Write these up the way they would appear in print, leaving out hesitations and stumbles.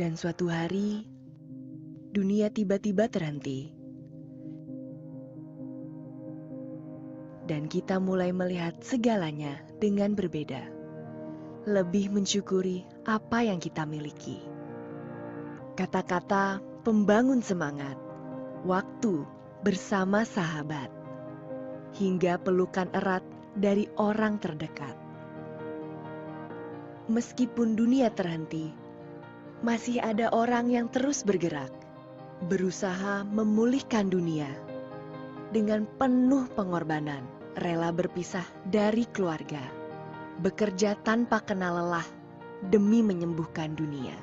Dan suatu hari, dunia tiba-tiba terhenti. Dan kita mulai melihat segalanya dengan berbeda. Lebih mensyukuri apa yang kita miliki. Kata-kata pembangun semangat, waktu bersama sahabat, hingga pelukan erat dari orang terdekat. Meskipun dunia terhenti, masih ada orang yang terus bergerak, berusaha memulihkan dunia dengan penuh pengorbanan, rela berpisah dari keluarga, bekerja tanpa kenal lelah demi menyembuhkan dunia.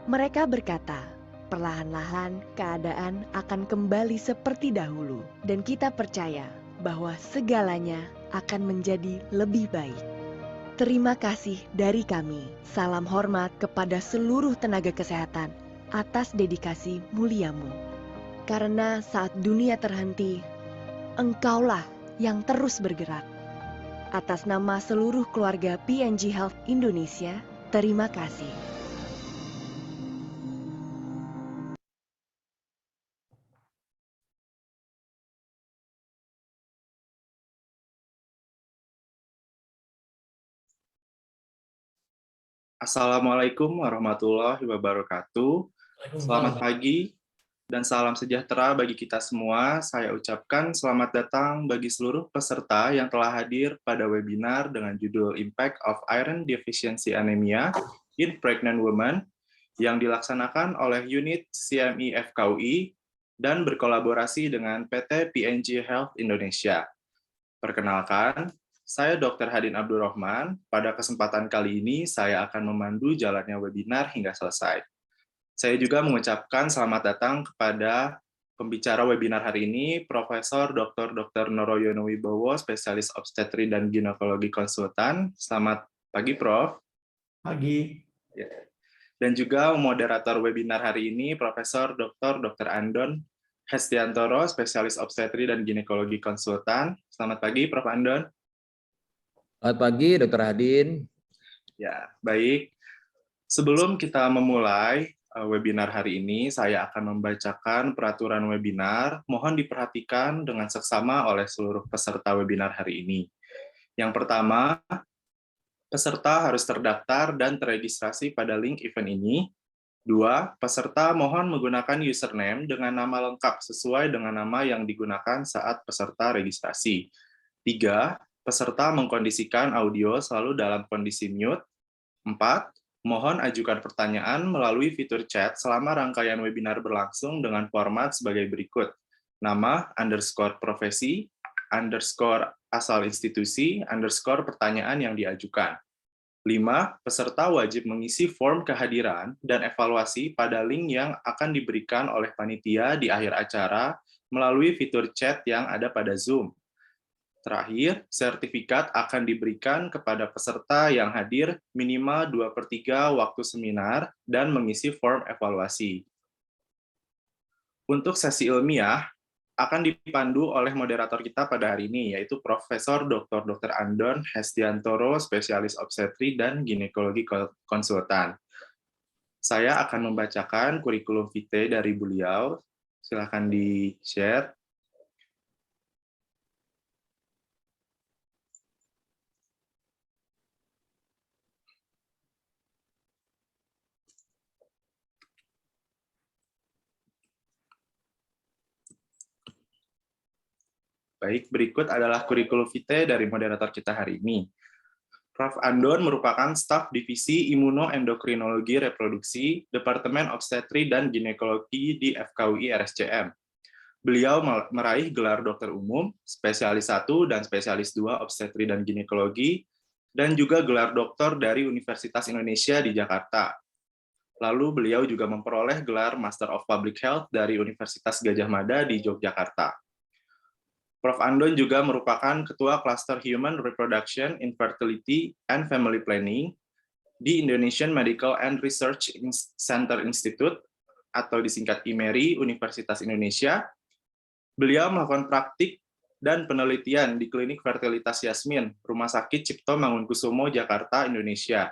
Mereka berkata, perlahan-lahan keadaan akan kembali seperti dahulu, dan kita percaya bahwa segalanya akan menjadi lebih baik. Terima kasih dari kami. Salam hormat kepada seluruh tenaga kesehatan atas dedikasi muliamu. Karena saat dunia terhenti, Engkaulah yang terus bergerak. Atas nama seluruh keluarga PNG Health Indonesia, terima kasih. Assalamualaikum warahmatullahi wabarakatuh. Selamat pagi dan salam sejahtera bagi kita semua. Saya ucapkan selamat datang bagi seluruh peserta yang telah hadir pada webinar dengan judul Impact of Iron Deficiency Anemia in Pregnant Women yang dilaksanakan oleh unit CMI FKUI dan berkolaborasi dengan PT PNG Health Indonesia. Perkenalkan, saya Dr. Hadin Abdurrahman. Pada kesempatan kali ini, saya akan memandu jalannya webinar hingga selesai. Saya juga mengucapkan selamat datang kepada pembicara webinar hari ini, Profesor Dr. Noroyono Wibowo, spesialis obstetri dan ginekologi konsultan. Selamat pagi, Prof. Pagi. Dan juga moderator webinar hari ini, Profesor Dr. Andon Hestiantoro, spesialis obstetri dan ginekologi konsultan. Selamat pagi, Prof. Andon. Selamat pagi, Dr. Hadin. Ya, baik. Sebelum kita memulai webinar hari ini, saya akan membacakan peraturan webinar. Mohon diperhatikan dengan seksama oleh seluruh peserta webinar hari ini. Yang pertama, peserta harus terdaftar dan teregistrasi pada link event ini. 2. Peserta mohon menggunakan username dengan nama lengkap sesuai dengan nama yang digunakan saat peserta registrasi. 3. Peserta mengkondisikan audio selalu dalam kondisi mute. 4. Mohon ajukan pertanyaan melalui fitur chat selama rangkaian webinar berlangsung dengan format sebagai berikut. Nama, _profesi, _asal institusi, _pertanyaan yang diajukan. 5. Peserta wajib mengisi form kehadiran dan evaluasi pada link yang akan diberikan oleh panitia di akhir acara melalui fitur chat yang ada pada Zoom. Terakhir, sertifikat akan diberikan kepada peserta yang hadir minimal 2/3 waktu seminar dan mengisi form evaluasi. Untuk sesi ilmiah, akan dipandu oleh moderator kita pada hari ini, yaitu Profesor Dr. Andon Hestiantoro, spesialis obstetri dan ginekologi konsultan. Saya akan membacakan kurikulum vitae dari beliau. Silakan di-share. Baik, berikut adalah kurikulum vitae dari moderator kita hari ini. Prof. Andon merupakan staf divisi Imunoendokrinologi Reproduksi, Departemen Obstetri dan Ginekologi di FKUI RSCM. Beliau meraih gelar dokter umum, spesialis 1 dan spesialis 2 obstetri dan ginekologi, dan juga gelar doktor dari Universitas Indonesia di Jakarta. Lalu beliau juga memperoleh gelar Master of Public Health dari Universitas Gadjah Mada di Yogyakarta. Prof. Andon juga merupakan Ketua Cluster Human Reproduction, Infertility, and Family Planning di Indonesian Medical and Research Center Institute, atau disingkat IMERI, Universitas Indonesia. Beliau melakukan praktik dan penelitian di Klinik Fertilitas Yasmin, Rumah Sakit Cipto Mangunkusumo, Jakarta, Indonesia.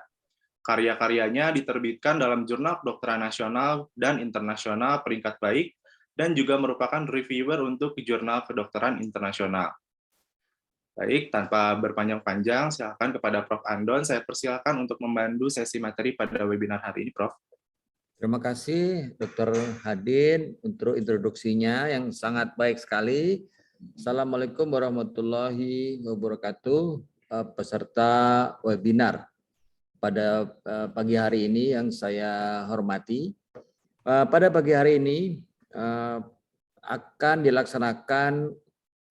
Karya-karyanya diterbitkan dalam jurnal kedokteran nasional dan internasional peringkat baik, dan juga merupakan reviewer untuk jurnal kedokteran internasional. Baik, tanpa berpanjang-panjang, silakan kepada Prof. Andon, saya persilakan untuk membantu sesi materi pada webinar hari ini, Prof. Terima kasih Dr. Hadin untuk introduksinya yang sangat baik sekali. Assalamualaikum warahmatullahi wabarakatuh, peserta webinar pada pagi hari ini yang saya hormati. Pada pagi hari ini akan dilaksanakan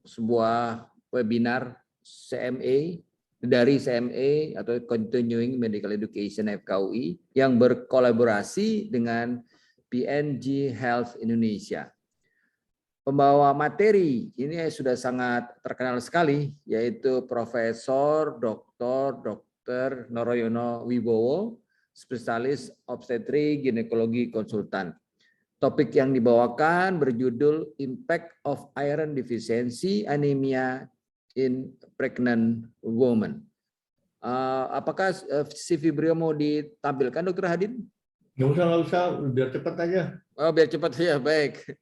sebuah webinar CMA dari CMA atau Continuing Medical Education FKUI yang berkolaborasi dengan PNG Health Indonesia. Pembawa materi ini sudah sangat terkenal sekali, yaitu Profesor Dr. Noroyono Wibowo, spesialis obstetri ginekologi konsultan. Topik yang dibawakan berjudul Impact of Iron Deficiency Anemia in Pregnant Women. Apakah CV beliau mau ditampilkan, Dr. Hadin? Nggak usah, biar cepat aja. Oh, biar cepat ya, baik.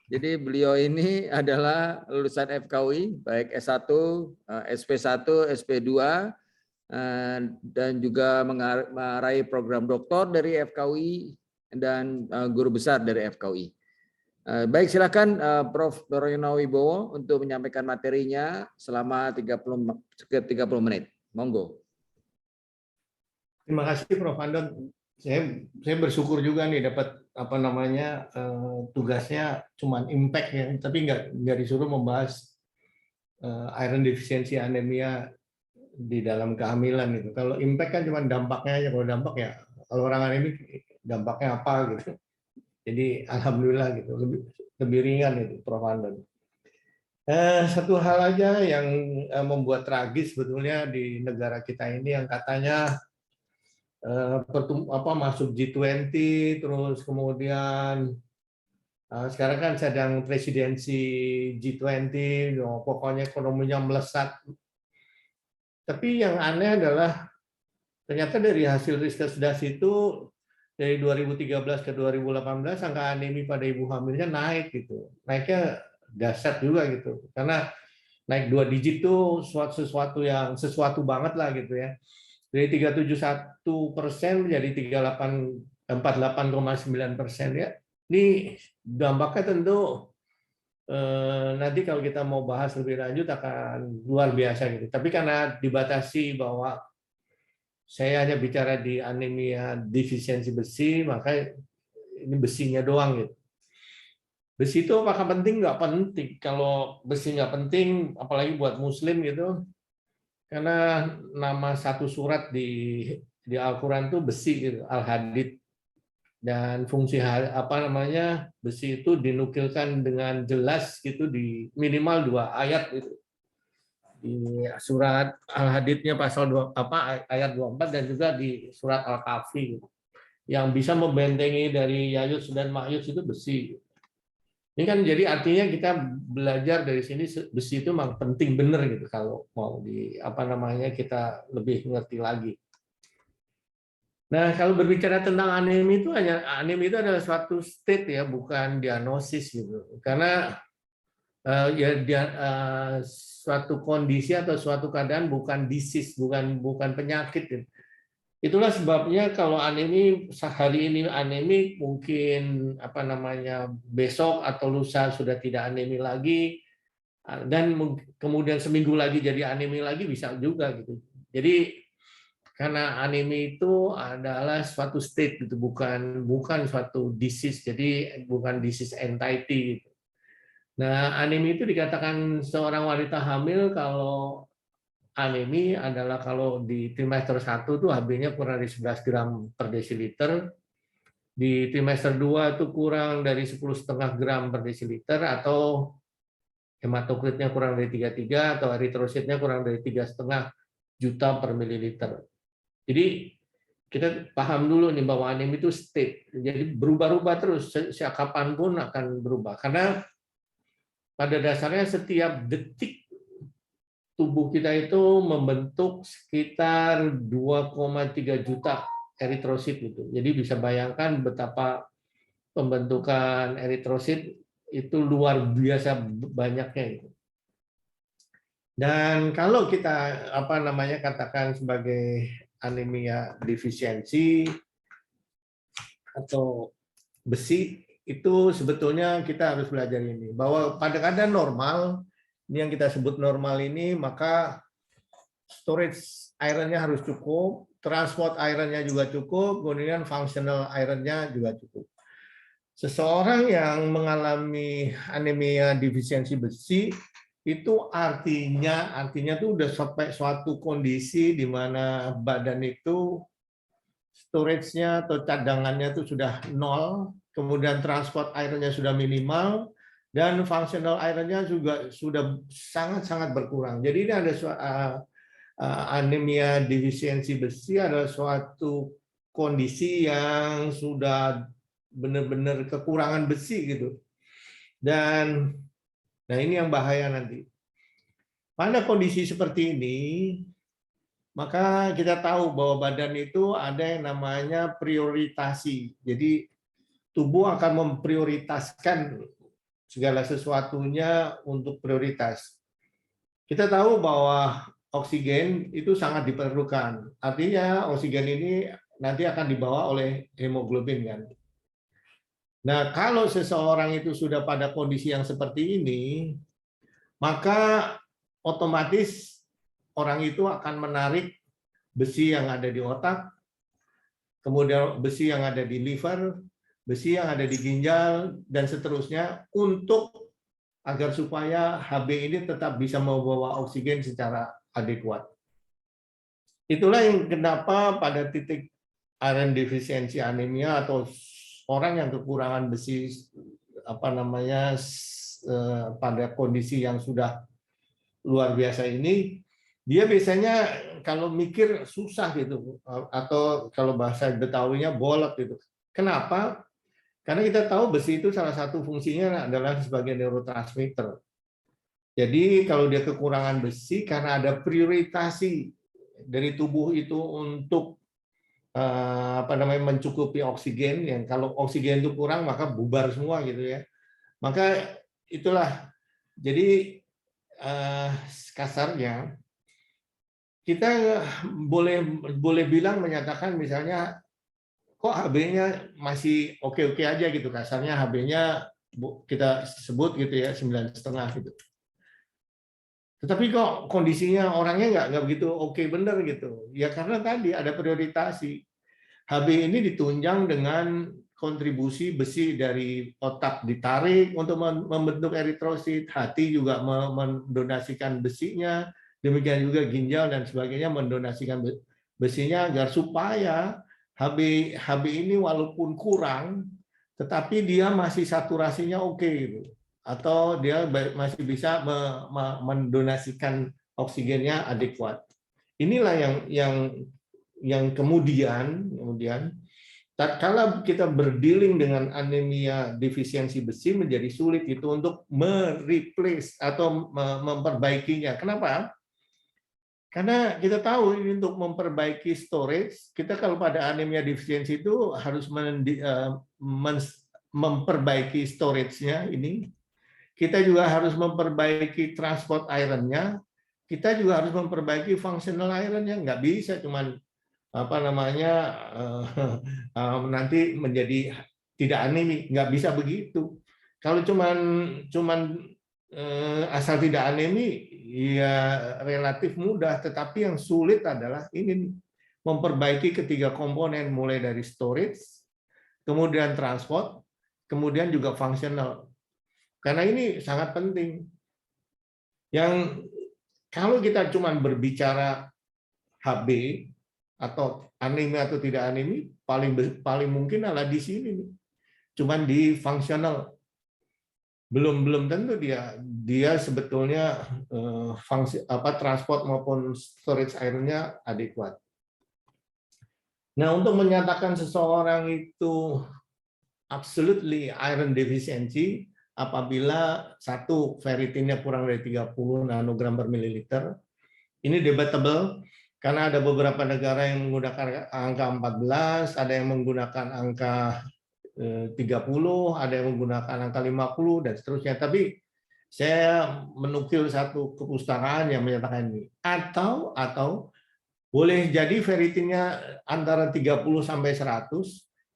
Jadi beliau ini adalah lulusan FKUI, baik S1, SP1, SP2, dan juga meraih program doktor dari FKUI dan guru besar dari FKUI. Baik, silakan Prof. Noroyono Wibowo untuk menyampaikan materinya selama 30 menit. Monggo. Terima kasih Prof. Andon. Saya bersyukur juga nih dapat tugasnya cuman impact ya, tapi nggak disuruh membahas iron deficiency anemia di dalam kehamilan gitu. Kalau impact kan cuma dampaknya aja. Kalau dampak ya, kalau orang ini dampaknya apa gitu. Jadi alhamdulillah gitu, lebih ringan itu Prof. Andon. Satu hal aja yang membuat tragis sebetulnya di negara kita ini yang katanya masuk G20, terus kemudian sekarang kan sedang presidensi G20, pokoknya ekonominya melesat. Tapi yang aneh adalah ternyata dari hasil riset das itu dari 2013 ke 2018 angka anemi pada ibu hamilnya naik gitu. Naiknya dahsyat juga gitu. Karena naik 2 digit itu sesuatu banget lah gitu ya. Dari 371% menjadi 48,9% ya. Ini dampaknya tentu nanti kalau kita mau bahas lebih lanjut akan luar biasa gitu. Tapi karena dibatasi bahwa saya hanya bicara di anemia defisiensi besi, maka ini besinya doang gitu. Besi itu apakah penting? Nggak penting. Kalau besi nggak penting, apalagi buat muslim gitu, karena nama satu surat di Al-Quran itu besi, gitu, Al-Hadid, dan fungsi besi itu dinukilkan dengan jelas gitu di minimal 2 ayat gitu. Di surat Al-Hadidnya pasal ayat 24 dan juga di surat Al-Kahfi gitu. Yang bisa membentengi dari Ya'juj dan Ma'juj itu besi. Ini kan jadi artinya kita belajar dari sini besi itu memang penting bener gitu kalau mau kita lebih ngerti lagi. Nah, kalau berbicara tentang anemi itu adalah suatu state ya, bukan diagnosis gitu. Karena suatu kondisi atau suatu keadaan bukan disease, bukan penyakit gitu. Itulah sebabnya kalau anemi hari ini anemi mungkin besok atau lusa sudah tidak anemi lagi dan kemudian seminggu lagi jadi anemi lagi bisa juga gitu. Jadi karena anemi itu adalah suatu state gitu, bukan suatu disease, jadi bukan disease entity gitu. Nah, anemi itu dikatakan seorang wanita hamil kalau anemi adalah kalau di trimester 1 tuh HB-nya kurang dari 11 gram per desiliter, di trimester 2 itu kurang dari 10,5 gram per desiliter, atau hematokritnya kurang dari 33, atau eritrositnya kurang dari 3,5 juta per mililiter. Jadi kita paham dulu nih bahwa anemi itu state, jadi berubah-ubah terus, kapanpun akan berubah. Karena pada dasarnya setiap detik tubuh kita itu membentuk sekitar 2,3 juta eritrosit gitu. Jadi bisa bayangkan betapa pembentukan eritrosit itu luar biasa banyaknya itu. Dan kalau kita katakan sebagai anemia defisiensi atau besi, itu sebetulnya kita harus belajar ini bahwa pada keadaan normal, ini yang kita sebut normal ini, maka storage iron-nya harus cukup, transport iron-nya juga cukup, kemudian functional iron-nya juga cukup. Seseorang yang mengalami anemia defisiensi besi itu artinya tuh udah sampai suatu kondisi di mana badan itu storage-nya atau cadangannya itu sudah nol, kemudian transport iron-nya sudah minimal, dan functional iron-nya juga sudah sangat-sangat berkurang. Jadi ini ada anemia defisiensi besi adalah suatu kondisi yang sudah benar-benar kekurangan besi gitu. Dan nah ini yang bahaya nanti. Pada kondisi seperti ini, maka kita tahu bahwa badan itu ada yang namanya prioritasi. Jadi tubuh akan memprioritaskan segala sesuatunya untuk prioritas. Kita tahu bahwa oksigen itu sangat diperlukan. Artinya oksigen ini nanti akan dibawa oleh hemoglobin kan. Nah, kalau seseorang itu sudah pada kondisi yang seperti ini, maka otomatis orang itu akan menarik besi yang ada di otak, kemudian besi yang ada di liver, besi yang ada di ginjal, dan seterusnya untuk agar supaya Hb ini tetap bisa membawa oksigen secara adekuat. Itulah yang kenapa pada titik iron defisiensi anemia atau orang yang kekurangan besi pada kondisi yang sudah luar biasa ini, dia biasanya kalau mikir susah gitu, atau kalau bahasa Betawinya bolot gitu. Kenapa? Karena kita tahu besi itu salah satu fungsinya adalah sebagai neurotransmitter. Jadi kalau dia kekurangan besi karena ada prioritasi dari tubuh itu untuk mencukupi oksigen, yang kalau oksigen itu kurang maka bubar semua gitu ya. Maka itulah, jadi kasarnya kita boleh bilang menyatakan misalnya kok HB-nya masih oke-oke aja gitu, kasarnya HB-nya kita sebut gitu ya 9,5 gitu. Tetapi kok kondisinya orangnya nggak begitu oke bener gitu. Ya karena tadi ada prioritasi. HB ini ditunjang dengan kontribusi besi dari otak ditarik untuk membentuk eritrosit, hati juga mendonasikan besinya, demikian juga ginjal dan sebagainya mendonasikan besinya agar supaya HB ini walaupun kurang, tetapi dia masih saturasinya oke gitu, atau dia masih bisa mendonasikan oksigennya adekuat. Inilah yang kemudian kalau kita berdealing dengan anemia defisiensi besi menjadi sulit itu untuk mereplace atau memperbaikinya. Kenapa? Karena kita tahu ini untuk memperbaiki storage, kita kalau pada anemia defisiensi itu harus memperbaiki storage-nya ini. Kita juga harus memperbaiki transport iron-nya. Kita juga harus memperbaiki functional iron-nya. Nggak bisa cuman nanti menjadi tidak anemi, nggak bisa begitu. Kalau cuman asal tidak anemi ya relatif mudah, tetapi yang sulit adalah ini memperbaiki ketiga komponen mulai dari storage, kemudian transport, kemudian juga functional. Karena ini sangat penting. Yang kalau kita cuman berbicara HB atau anemi atau tidak anemi, paling mungkin adalah di sini nih. Cuman di fungsional. Belum tentu dia sebetulnya transport maupun storage iron-nya adekuat. Nah, untuk menyatakan seseorang itu absolutely iron deficiency apabila satu ferritinnya kurang dari 30 nanogram per mililiter, ini debatable. Karena ada beberapa negara yang menggunakan angka 14, ada yang menggunakan angka 30, ada yang menggunakan angka 50 dan seterusnya. Tapi saya menukil satu kepustakaan yang menyatakan ini. Atau boleh jadi variety-nya antara 30 sampai 100,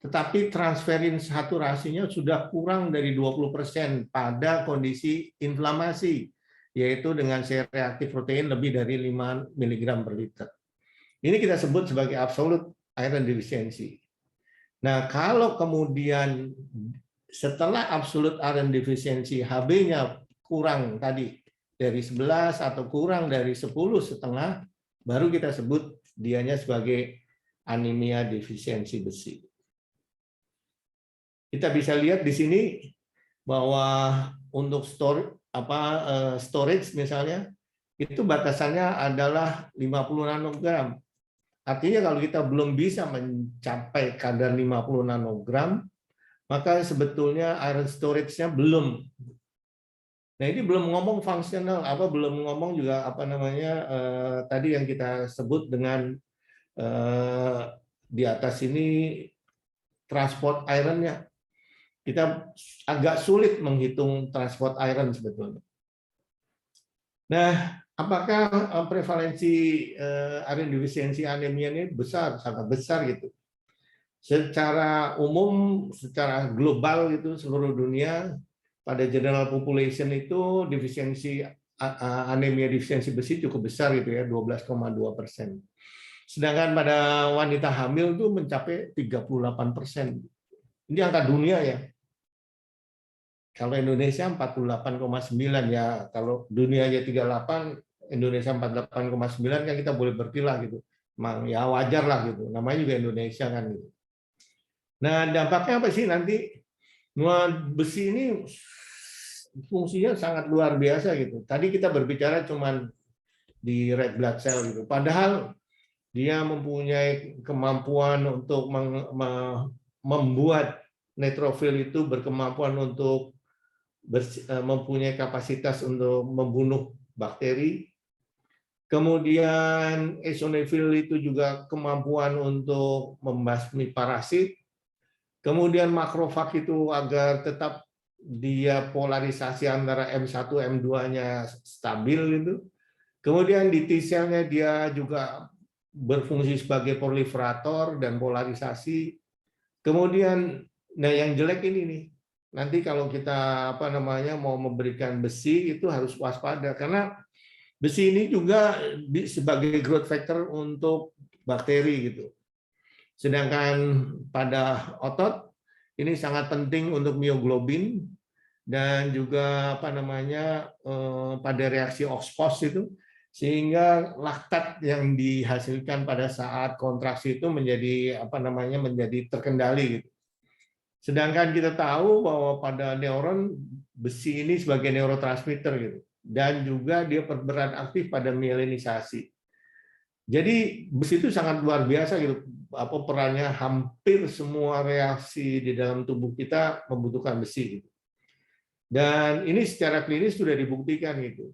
tetapi transferin saturasinya sudah kurang dari 20% pada kondisi inflamasi, yaitu dengan C-reaktif protein lebih dari 5 mg per liter. Ini kita sebut sebagai absolute iron deficiency. Nah, kalau kemudian setelah absolute iron deficiency Hb-nya kurang tadi dari 11 atau kurang dari 10,5, baru kita sebut dianya sebagai anemia defisiensi besi. Kita bisa lihat di sini bahwa untuk storage misalnya itu batasannya adalah 50 nanogram. Artinya kalau kita belum bisa mencapai kadar 50 nanogram, maka sebetulnya iron storage-nya belum. Nah, ini belum ngomong fungsional, belum ngomong juga tadi yang kita sebut dengan di atas ini transport iron-nya. Kita agak sulit menghitung transport iron sebetulnya. Nah, apakah prevalensi iron deficiency anemia ini besar, sangat besar gitu? Secara umum, secara global gitu seluruh dunia, pada general population itu anemia defisiensi besi cukup besar gitu ya, 12,2%. Sedangkan pada wanita hamil itu mencapai 38%. Ini angka dunia ya. Kalau Indonesia 48,9 ya, kalau dunia aja 38, Indonesia 48,9 kan kita boleh berkilah gitu. Memang ya wajar lah gitu. Namanya juga Indonesia kan gitu. Nah, dampaknya apa sih nanti? Besi ini fungsinya sangat luar biasa gitu. Tadi kita berbicara cuman di red blood cell gitu. Padahal dia mempunyai kemampuan untuk membuat neutrofil itu berkemampuan untuk mempunyai kapasitas untuk membunuh bakteri. Kemudian eosinofil itu juga kemampuan untuk membasmi parasit. Kemudian makrofag itu agar tetap dia polarisasi antara M1 M2-nya stabil gitu. Kemudian di T-cell-nya dia juga berfungsi sebagai proliferator dan polarisasi. Kemudian nah yang jelek ini nih. Nanti kalau kita mau memberikan besi itu harus waspada karena besi ini juga sebagai growth factor untuk bakteri gitu. Sedangkan pada otot ini sangat penting untuk mioglobin dan juga pada reaksi Oxpos itu, sehingga laktat yang dihasilkan pada saat kontraksi itu menjadi menjadi terkendali gitu. Sedangkan kita tahu bahwa pada neuron besi ini sebagai neurotransmitter gitu, dan juga dia berperan aktif pada mielinisasi. Jadi besi itu sangat luar biasa gitu. Perannya hampir semua reaksi di dalam tubuh kita membutuhkan besi gitu. Dan ini secara klinis sudah dibuktikan gitu.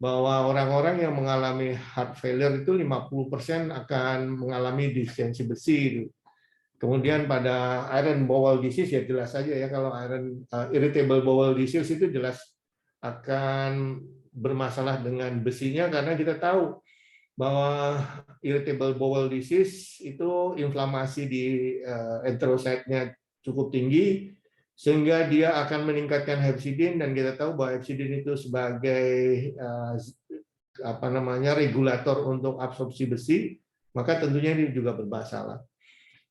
Bahwa orang-orang yang mengalami heart failure itu 50% akan mengalami defisiensi besi gitu. Kemudian pada iron bowel disease ya jelas saja ya, kalau irritable bowel disease itu jelas akan bermasalah dengan besinya karena kita tahu bahwa irritable bowel disease itu inflamasi di enterocyte-nya cukup tinggi sehingga dia akan meningkatkan hepsidin, dan kita tahu bahwa hepsidin itu sebagai regulator untuk absorpsi besi, maka tentunya ini juga bermasalah.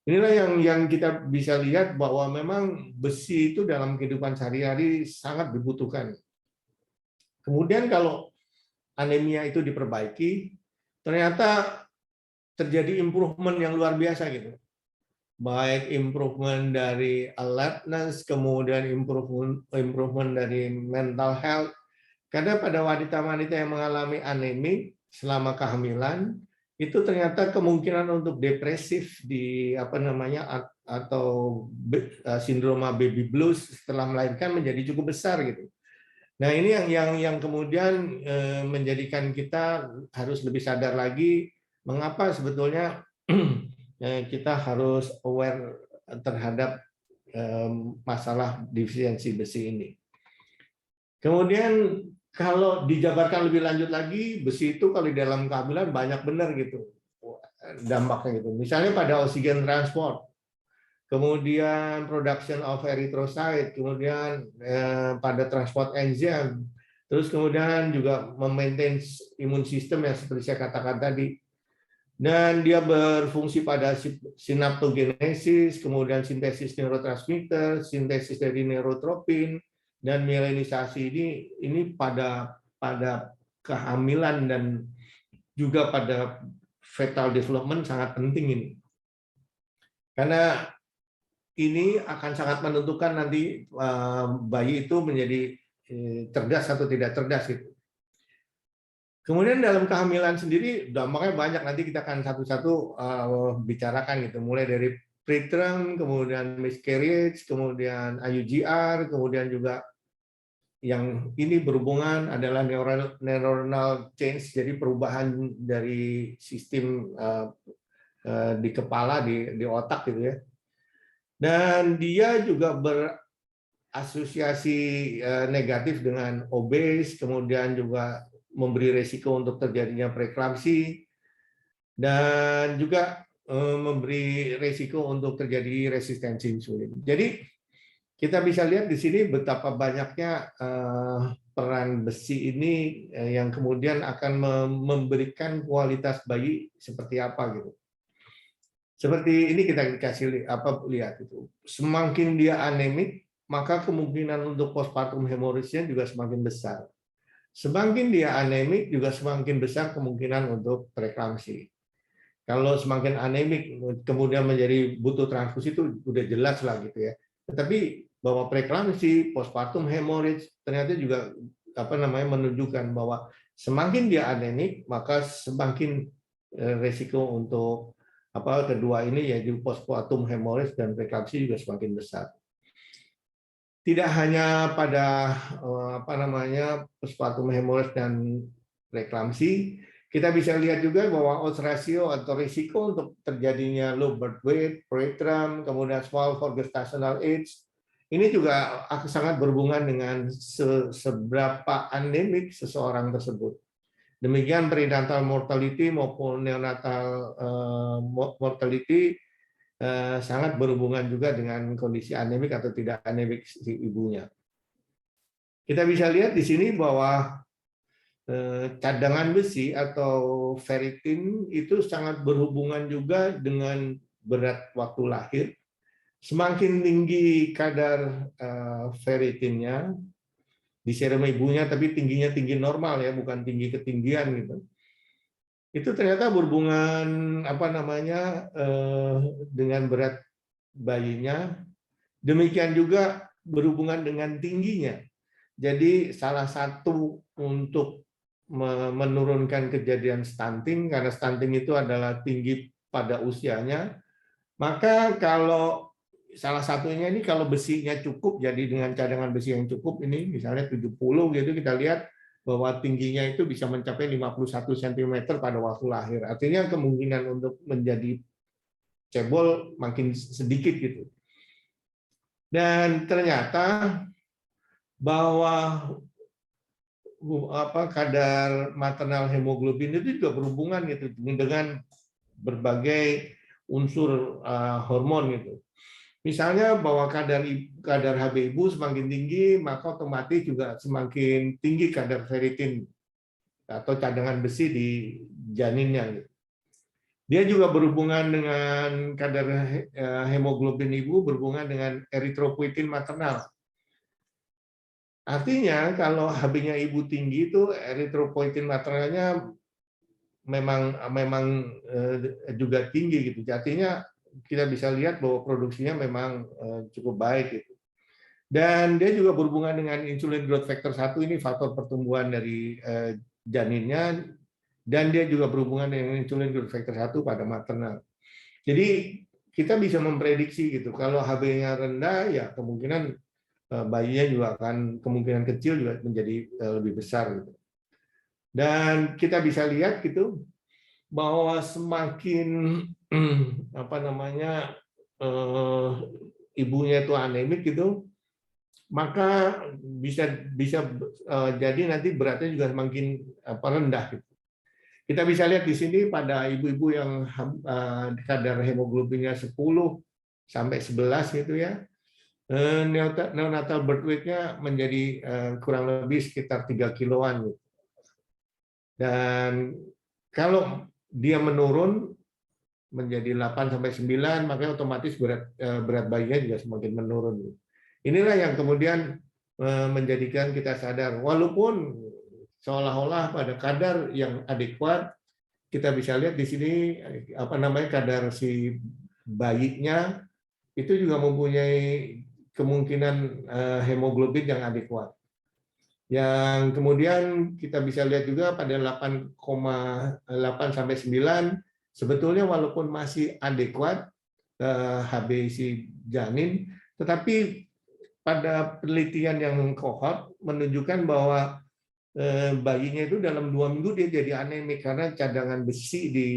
Inilah yang kita bisa lihat bahwa memang besi itu dalam kehidupan sehari-hari sangat dibutuhkan. Kemudian kalau anemia itu diperbaiki, ternyata terjadi improvement yang luar biasa gitu. Baik improvement dari alertness, kemudian improvement dari mental health. Karena pada wanita-wanita yang mengalami anemik selama kehamilan, itu ternyata kemungkinan untuk depresif atau sindroma baby blues setelah melahirkan menjadi cukup besar gitu. Nah, ini yang kemudian menjadikan kita harus lebih sadar lagi mengapa sebetulnya kita harus aware terhadap masalah defisiensi besi ini. Kemudian kalau dijabarkan lebih lanjut lagi, besi itu kalau di dalam kehamilan banyak benar gitu dampaknya gitu. Misalnya pada oksigen transport, kemudian production of erythrocyte, kemudian pada transport enzim, terus kemudian juga memaintain imun sistem yang seperti saya katakan tadi. Dan dia berfungsi pada sinaptogenesis, kemudian sintesis neurotransmitter, sintesis dari neurotropin, dan mielinisasi ini pada kehamilan dan juga pada fetal development sangat penting ini. Karena ini akan sangat menentukan nanti bayi itu menjadi cerdas atau tidak cerdas gitu. Kemudian dalam kehamilan sendiri dampaknya banyak, nanti kita akan satu-satu bicarakan gitu, mulai dari preterm, kemudian miscarriage, kemudian IUGR, kemudian juga yang ini berhubungan adalah neuronal change, jadi perubahan dari sistem di kepala, di otak gitu ya. Dan dia juga berasosiasi negatif dengan obes, kemudian juga memberi resiko untuk terjadinya preeklamsi, dan juga memberi resiko untuk terjadi resistensi insulin. Jadi kita bisa lihat di sini betapa banyaknya peran besi ini yang kemudian akan memberikan kualitas bayi seperti apa gitu. Seperti ini kita dikasih lihat itu. Semakin dia anemik, maka kemungkinan untuk postpartum hemorrhage juga semakin besar. Semakin dia anemik juga semakin besar kemungkinan untuk preeklamsi. Kalau semakin anemik kemudian menjadi butuh transfusi itu udah jelas lah gitu ya. Tetapi bahwa preeklamsi, postpartum hemorrhage ternyata juga menunjukkan bahwa semakin dia anemik maka semakin resiko untuk kedua ini yaitu postpartum hemorrhage dan preeklamsi juga semakin besar. Tidak hanya pada postpartum hemorrhage dan preeklamsi, kita bisa lihat juga bahwa odds ratio atau risiko untuk terjadinya low birth weight, preterm, kemudian small for gestational age, ini juga sangat berhubungan dengan seberapa anemik seseorang tersebut. Demikian perinatal mortality maupun neonatal mortality sangat berhubungan juga dengan kondisi anemik atau tidak anemik si ibunya. Kita bisa lihat di sini bahwa cadangan besi atau ferritin itu sangat berhubungan juga dengan berat waktu lahir. Semakin tinggi kadar ferritinnya di serum ibunya, tapi tingginya tinggi normal ya, bukan tinggi ketinggian gitu. Itu ternyata berhubungan dengan berat bayinya, demikian juga berhubungan dengan tingginya. Jadi salah satu untuk menurunkan kejadian stunting, karena stunting itu adalah tinggi pada usianya, maka kalau salah satunya ini kalau besinya cukup, jadi dengan cadangan besi yang cukup ini misalnya 70 gitu, kita lihat bahwa tingginya itu bisa mencapai 51 cm pada waktu lahir. Artinya kemungkinan untuk menjadi cebol makin sedikit gitu. Dan ternyata bahwa kadar maternal hemoglobin itu juga berhubungan gitu dengan berbagai unsur hormon gitu. Misalnya bahwa kadar Hb ibu semakin tinggi, maka otomatis juga semakin tinggi kadar ferritin atau cadangan besi di janinnya. Dia juga berhubungan dengan kadar hemoglobin ibu, berhubungan dengan eritropoietin maternal. Artinya kalau Hb-nya ibu tinggi itu eritropoietin maternalnya memang juga tinggi gitu. Artinya kita bisa lihat bahwa produksinya memang cukup baik gitu. Dan dia juga berhubungan dengan insulin growth factor 1, ini faktor pertumbuhan dari janinnya, dan dia juga berhubungan dengan insulin growth factor 1 pada maternal. Jadi kita bisa memprediksi gitu, kalau Hb-nya rendah ya kemungkinan bayinya juga akan kemungkinan kecil juga menjadi lebih besar gitu. Dan kita bisa lihat gitu bahwa semakin apa namanya ibunya itu anemik gitu, maka bisa jadi nanti beratnya juga semakin rendah gitu. Kita bisa lihat di sini pada ibu-ibu yang kadar hemoglobinnya 10 sampai 11 gitu ya, neonatal birth weight-nya menjadi kurang lebih sekitar 3 kiloan gitu. Dan kalau dia menurun menjadi 8 sampai 9, maka otomatis berat bayinya juga semakin menurun. Inilah yang kemudian menjadikan kita sadar, walaupun seolah-olah pada kadar yang adekuat, kita bisa lihat di sini apa namanya kadar si bayinya itu juga mempunyai kemungkinan hemoglobin yang adekuat. Yang kemudian kita bisa lihat juga pada 8,8 sampai 9 sebetulnya walaupun masih adekuat HB si janin, tetapi pada penelitian yang kohort menunjukkan bahwa bayinya itu dalam 2 minggu dia jadi anemik karena cadangan besi di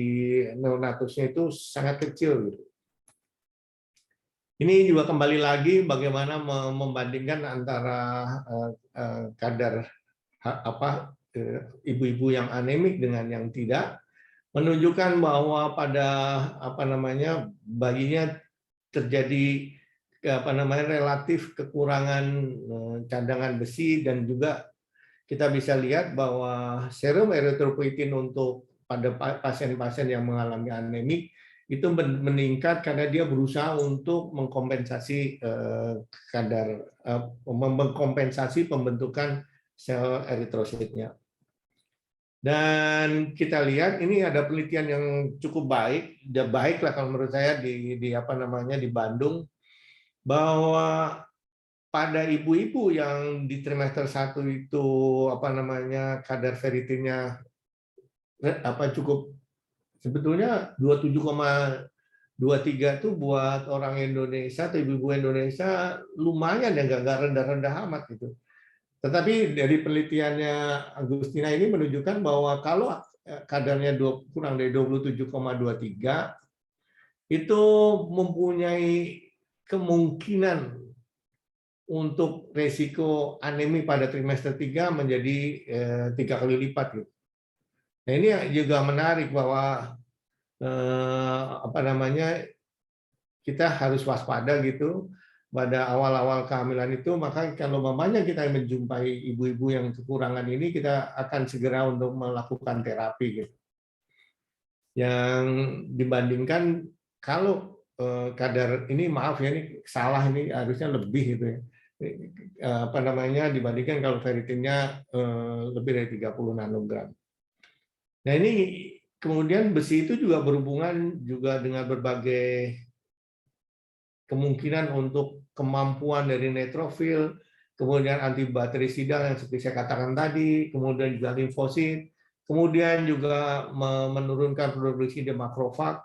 neonatusnya itu sangat kecil. Ini juga kembali lagi bagaimana membandingkan antara kadar ibu-ibu yang anemik dengan yang tidak, menunjukkan bahwa pada bayinya terjadi relatif kekurangan cadangan besi, dan juga kita bisa lihat bahwa serum eritropoietin untuk pada pasien-pasien yang mengalami anemik itu meningkat karena dia berusaha untuk mengkompensasi mengkompensasi pembentukan sel eritrositnya. Dan kita lihat ini ada penelitian yang cukup baik lah kalau menurut saya di Bandung, bahwa pada ibu-ibu yang di trimester 1 itu kadar ferritinnya cukup, sebetulnya 27,23 itu buat orang Indonesia atau ibu-ibu Indonesia lumayan ya, nggak rendah-rendah amat gitu. Tetapi dari penelitiannya Agustina ini menunjukkan bahwa kalau kadarnya kurang dari 27,23 itu mempunyai kemungkinan untuk resiko anemi pada trimester 3 menjadi 3 kali lipat gitu. Nah, ini juga menarik bahwa kita harus waspada gitu pada awal-awal kehamilan itu. Maka kalau mamanya kita menjumpai ibu-ibu yang kekurangan ini, kita akan segera untuk melakukan terapi gitu. Yang dibandingkan kalau kadar ini, maaf ya, ini salah, ini harusnya lebih gitu ya. Dibandingkan kalau ferritinnya lebih dari 30 nanogram. Nah, ini kemudian besi itu juga berhubungan juga dengan berbagai kemungkinan untuk kemampuan dari neutrofil, kemudian antibakterisida yang seperti saya katakan tadi, kemudian juga limfosit, kemudian juga menurunkan produksi di makrofag,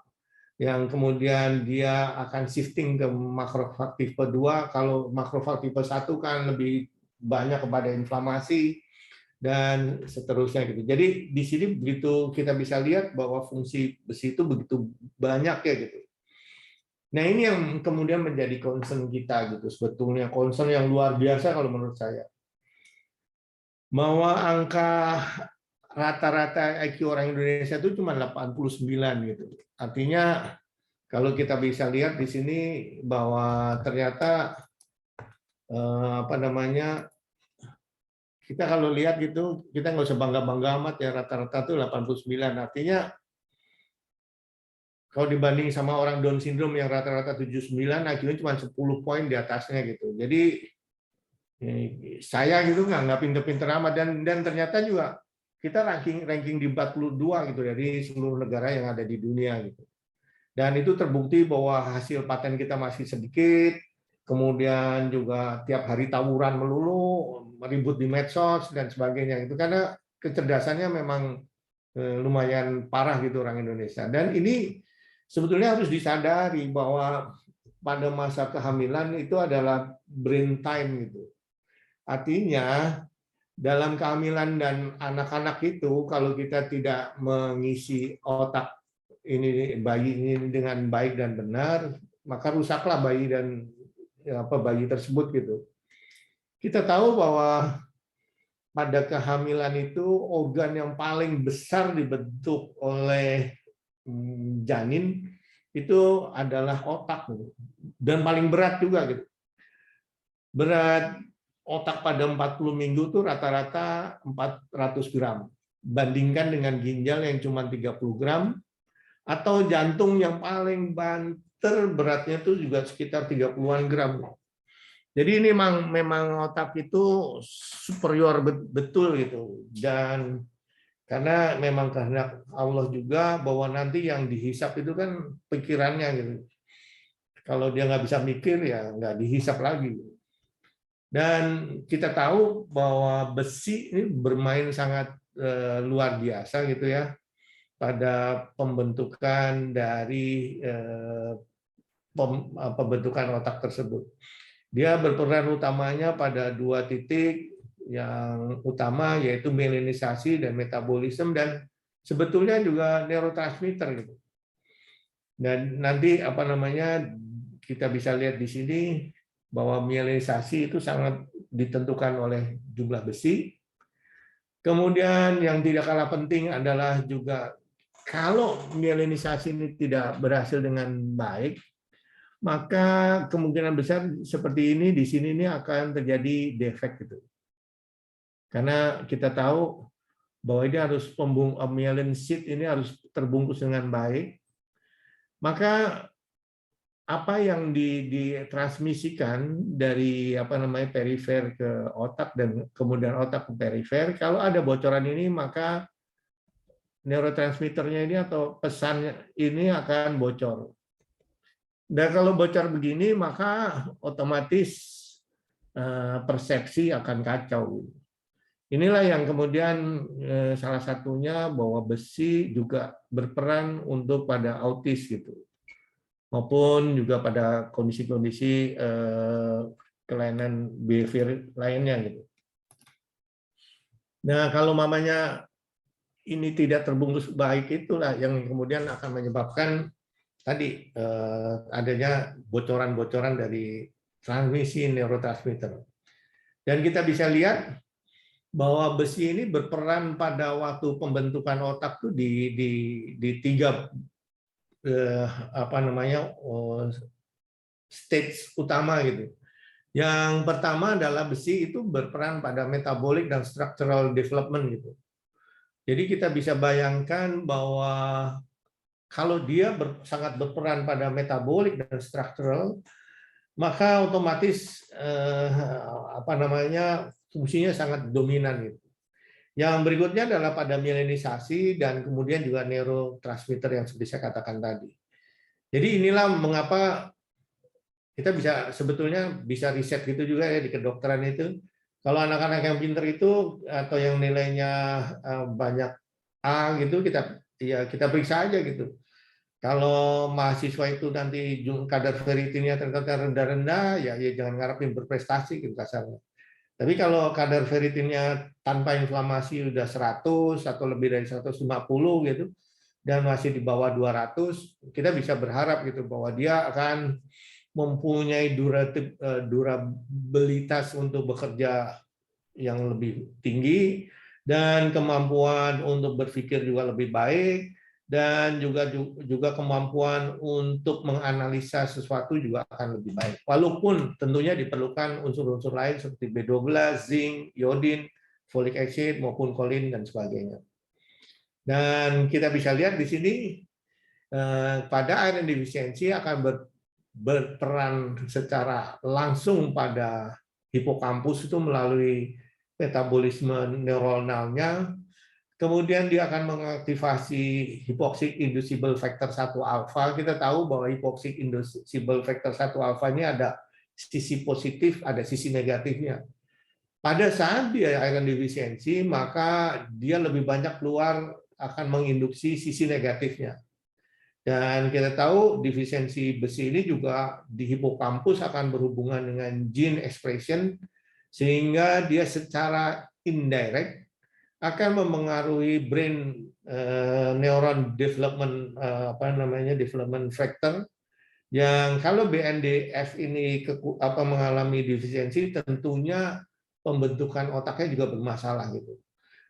yang kemudian dia akan shifting ke makrofag tipe 2. Kalau makrofag tipe 1 kan lebih banyak kepada inflamasi, dan seterusnya gitu. Jadi di sini begitu kita bisa lihat bahwa fungsi besi itu begitu banyak ya gitu. Nah, ini yang kemudian menjadi concern kita gitu, sebetulnya concern yang luar biasa kalau menurut saya. Bahwa angka rata-rata IQ orang Indonesia itu cuma 89 gitu. Artinya kalau kita bisa lihat di sini bahwa ternyata kita kalau lihat gitu, kita nggak usah bangga-bangga amat ya, rata-rata tuh 89. Artinya kalau dibanding sama orang Down syndrome yang rata-rata 79, IQ-nya cuma 10 poin di atasnya gitu. Jadi saya gitu nggak pinter-pinter amat, dan ternyata juga kita ranking di 42 gitu dari seluruh negara yang ada di dunia gitu. Dan itu terbukti bahwa hasil paten kita masih sedikit, kemudian juga tiap hari tawuran melulu, ribut di medsos dan sebagainya itu karena kecerdasannya memang lumayan parah gitu orang Indonesia. Dan ini sebetulnya harus disadari bahwa pada masa kehamilan itu adalah brain time gitu. Artinya dalam kehamilan dan anak-anak itu kalau kita tidak mengisi otak ini bayi ini dengan baik dan benar, maka rusaklah bayi dan bayi tersebut gitu. Kita tahu bahwa pada kehamilan itu organ yang paling besar dibentuk oleh janin itu adalah otak dan paling berat juga gitu. Berat otak pada 40 minggu itu rata-rata 400 gram. Bandingkan dengan ginjal yang cuma 30 gram, atau jantung yang paling banter beratnya itu juga sekitar 30-an gram. Jadi ini memang otak itu superior betul gitu. Dan karena memang kehendak Allah juga bahwa nanti yang dihisap itu kan pikirannya gitu. Kalau dia nggak bisa mikir ya nggak dihisap lagi. Dan kita tahu bahwa besi ini bermain sangat luar biasa gitu ya pada pembentukan dari pembentukan otak tersebut. Dia berperan utamanya pada 2 titik yang utama yaitu mielinisasi dan metabolisme dan sebetulnya juga neurotransmitter gitu. Dan nanti kita bisa lihat di sini bahwa mielinisasi itu sangat ditentukan oleh jumlah besi. Kemudian yang tidak kalah penting adalah juga kalau mielinisasi ini tidak berhasil dengan baik, maka kemungkinan besar seperti ini di sini ini akan terjadi defek gitu. Karena kita tahu bahwa ini harus myelin sheath ini harus terbungkus dengan baik. Maka apa yang ditransmisikan dari perifer ke otak dan kemudian otak ke perifer, kalau ada bocoran ini maka neurotransmitternya ini atau pesannya ini akan bocor. Dan kalau bocor begini maka otomatis persepsi akan kacau. Inilah yang kemudian salah satunya bahwa besi juga berperan untuk pada autis gitu, maupun juga pada kondisi-kondisi kelainan behavior lainnya gitu. Nah kalau mamanya ini tidak terbungkus baik itulah yang kemudian akan menyebabkan tadi adanya bocoran-bocoran dari transmisi neurotransmitter. Dan kita bisa lihat bahwa besi ini berperan pada waktu pembentukan otak tuh di 3 stage utama gitu. Yang pertama adalah besi itu berperan pada metabolic dan structural development gitu. Jadi kita bisa bayangkan bahwa kalau dia sangat berperan pada metabolik dan struktural, maka otomatis fungsinya sangat dominan gitu. Yang berikutnya adalah pada mielinisasi dan kemudian juga neurotransmitter yang seperti saya katakan tadi. Jadi inilah mengapa kita sebetulnya bisa riset gitu juga ya di kedokteran itu. Kalau anak-anak yang pinter itu atau yang nilainya banyak A gitu kita periksa aja gitu. Kalau mahasiswa itu nanti kadar ferritinnya ternyata rendah-rendah, ya jangan ngarepin berprestasi gitu kasarnya. Tapi kalau kadar ferritinnya tanpa inflamasi udah 100 atau lebih dari 150 gitu, dan masih di bawah 200, kita bisa berharap gitu bahwa dia akan mempunyai durabilitas untuk bekerja yang lebih tinggi, dan kemampuan untuk berpikir juga lebih baik, dan juga kemampuan untuk menganalisa sesuatu juga akan lebih baik. Walaupun tentunya diperlukan unsur-unsur lain seperti B12, zinc, iodin, folic acid maupun kolin dan sebagainya. Dan kita bisa lihat di sini pada iron deficiency akan berperan secara langsung pada hipokampus itu melalui metabolisme neuronalnya. Kemudian dia akan mengaktifasi hypoxic inducible factor 1 alpha. Kita tahu bahwa hypoxic inducible factor 1 alpha ini ada sisi positif, ada sisi negatifnya. Pada saat dia iron deficiency, maka dia lebih banyak keluar akan menginduksi sisi negatifnya. Dan kita tahu defisiensi besi ini juga di hipokampus akan berhubungan dengan gene expression, sehingga dia secara indirect akan memengaruhi brain neuron development development factor, yang kalau BNDF ini mengalami defisiensi, tentunya pembentukan otaknya juga bermasalah gitu.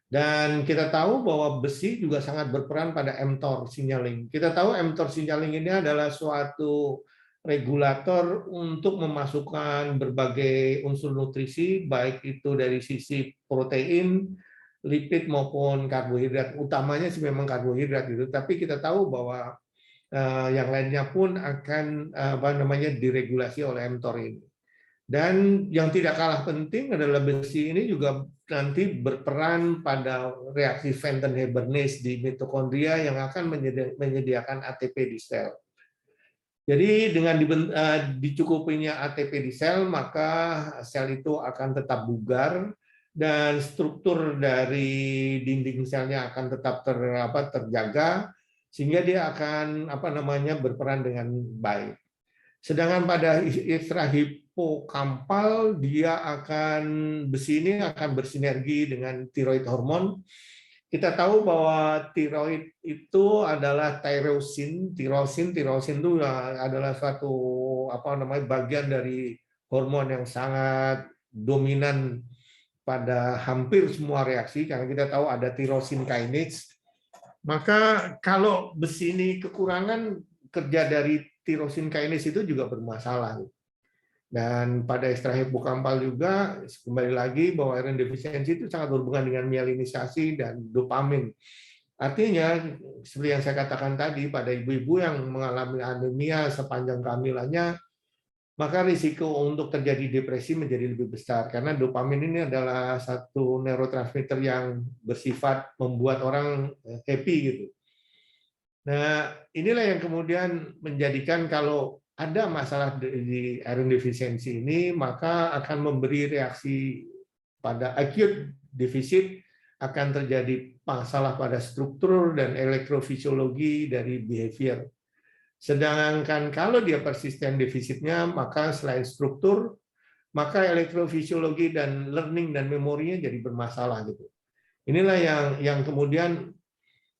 Dan kita tahu bahwa besi juga sangat berperan pada mTOR signaling. Kita tahu mTOR signaling ini adalah suatu regulator untuk memasukkan berbagai unsur nutrisi, baik itu dari sisi protein, lipid maupun karbohidrat. Utamanya sih memang karbohidrat gitu. Tapi kita tahu bahwa yang lainnya pun akan diregulasi oleh mTOR ini. Dan yang tidak kalah penting adalah besi ini juga nanti berperan pada reaksi Vanden-Hebernese di mitokondria yang akan menyediakan ATP di sel. Jadi dengan dicukupinya ATP di sel, maka sel itu akan tetap bugar dan struktur dari dinding selnya akan tetap terjaga, sehingga dia akan berperan dengan baik. Sedangkan pada ekstra hipokampal, besi ini akan bersinergi dengan tiroid hormon. Kita tahu bahwa tiroid itu adalah tirosin. Tirosin itu adalah suatu bagian dari hormon yang sangat dominan pada hampir semua reaksi, karena kita tahu ada tirosin kinase. Maka kalau besi ini kekurangan, kerja dari tirosin kinase itu juga bermasalah. Dan pada ekstra hipokampal juga, kembali lagi bahwa iron defisiensi itu sangat berhubungan dengan myelinisasi dan dopamin. Artinya, seperti yang saya katakan tadi, pada ibu-ibu yang mengalami anemia sepanjang kehamilannya, maka risiko untuk terjadi depresi menjadi lebih besar, karena dopamin ini adalah satu neurotransmitter yang bersifat membuat orang happy gitu. Nah, inilah yang kemudian menjadikan kalau ada masalah di iron deficiency ini, maka akan memberi reaksi pada acute deficit, akan terjadi masalah pada struktur dan elektrofisiologi dari behavior. Sedangkan kalau dia persisten defisitnya, maka selain struktur, maka elektrofisiologi dan learning dan memorinya jadi bermasalah gitu. Inilah yang kemudian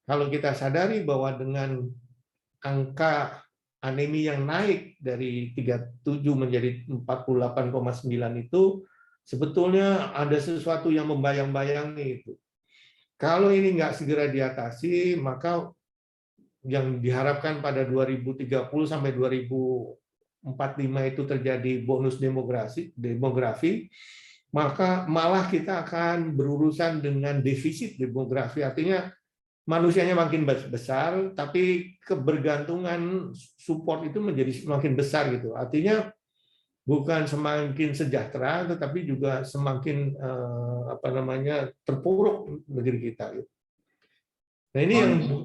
kalau kita sadari bahwa dengan angka anemi yang naik dari 37 menjadi 48,9 itu, sebetulnya ada sesuatu yang membayang-bayangi itu. Kalau ini nggak segera diatasi, maka yang diharapkan pada 2030 sampai 2045 itu terjadi bonus demografi, maka malah kita akan berurusan dengan defisit demografi. Artinya manusianya makin besar, tapi kebergantungan support itu menjadi semakin besar gitu. Artinya bukan semakin sejahtera, tetapi juga semakin terpuruk negeri kita. Gitu. Nah ini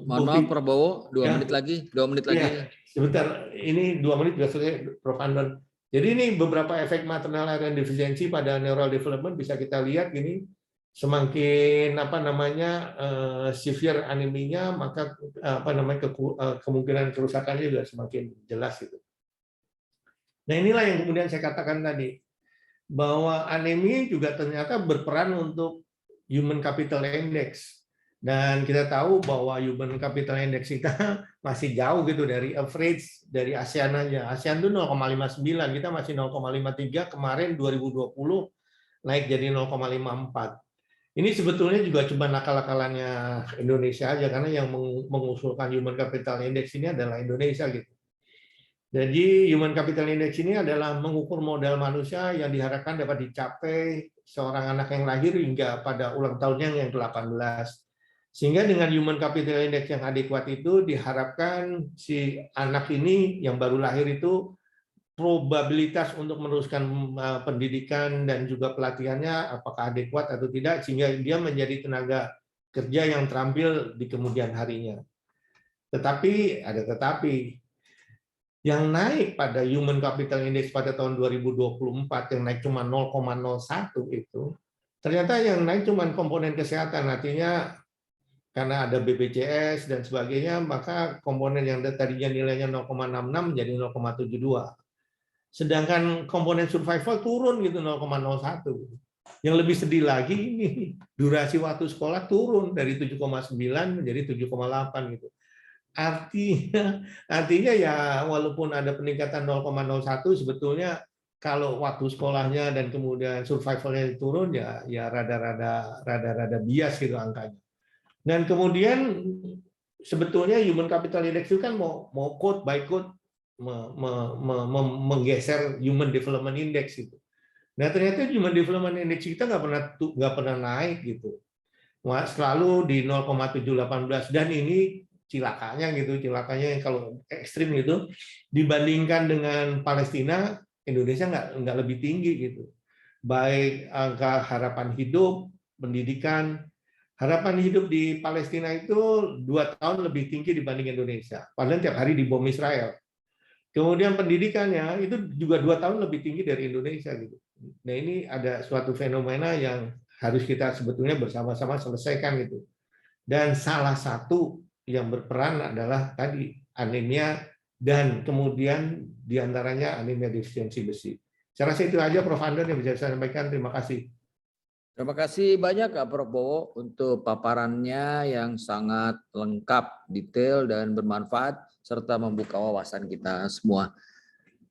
mohon maaf Prabowo, 2 menit lagi. Ya, sebentar, ini 2 menit juga selesai, Prof. Andon. Jadi ini beberapa efek maternal iron deficiency pada neural development bisa kita lihat gini. Semakin severe aneminya, maka kemungkinan kerusakannya juga semakin jelas gitu. Nah inilah yang kemudian saya katakan tadi, bahwa anemi juga ternyata berperan untuk human capital index. Dan kita tahu bahwa human capital index kita masih jauh gitu dari average dari ASEAN aja. ASEAN itu 0,59, kita masih 0,53, kemarin 2020 naik jadi 0,54. Ini sebetulnya juga cuma nakal-nakalannya Indonesia aja, karena yang mengusulkan human capital index ini adalah Indonesia gitu. Jadi human capital index ini adalah mengukur modal manusia yang diharapkan dapat dicapai seorang anak yang lahir hingga pada ulang tahunnya yang ke-18. Sehingga dengan human capital index yang adekuat itu diharapkan si anak ini yang baru lahir itu probabilitas untuk meneruskan pendidikan dan juga pelatihannya apakah adekuat atau tidak, sehingga dia menjadi tenaga kerja yang terampil di kemudian harinya. Tetapi ada tetapi, yang naik pada human capital index pada tahun 2024 yang naik cuma 0,01 itu, ternyata yang naik cuma komponen kesehatan, artinya karena ada BPJS dan sebagainya, maka komponen yang tadinya nilainya 0,66 menjadi 0,72. Sedangkan komponen survival turun gitu 0,01. Yang lebih sedih lagi ini durasi waktu sekolah turun dari 7,9 menjadi 7,8 gitu. Artinya ya walaupun ada peningkatan 0,01 sebetulnya kalau waktu sekolahnya dan kemudian survivalnya turun ya rada bias gitu angkanya. Dan kemudian sebetulnya Human Capital Index itu kan mau quote by quote menggeser Human Development Index itu. Nah ternyata Human Development Index kita nggak pernah naik gitu, selalu di 0,718 dan ini cilakanya yang kalau ekstrim gitu dibandingkan dengan Palestina, Indonesia nggak lebih tinggi gitu. Baik angka harapan hidup, pendidikan, harapan hidup di Palestina itu 2 tahun lebih tinggi dibanding Indonesia. Padahal tiap hari dibom Israel. Kemudian pendidikannya itu juga 2 tahun lebih tinggi dari Indonesia gitu. Nah ini ada suatu fenomena yang harus kita sebetulnya bersama-sama selesaikan gitu. Dan salah satu yang berperan adalah tadi anemia dan kemudian diantaranya anemia defisiensi besi. Saya rasa itu aja Prof. Andon yang bisa saya sampaikan. Terima kasih. Terima kasih banyak Kak Prof. Bowo untuk paparannya yang sangat lengkap, detail, dan bermanfaat, serta membuka wawasan kita semua.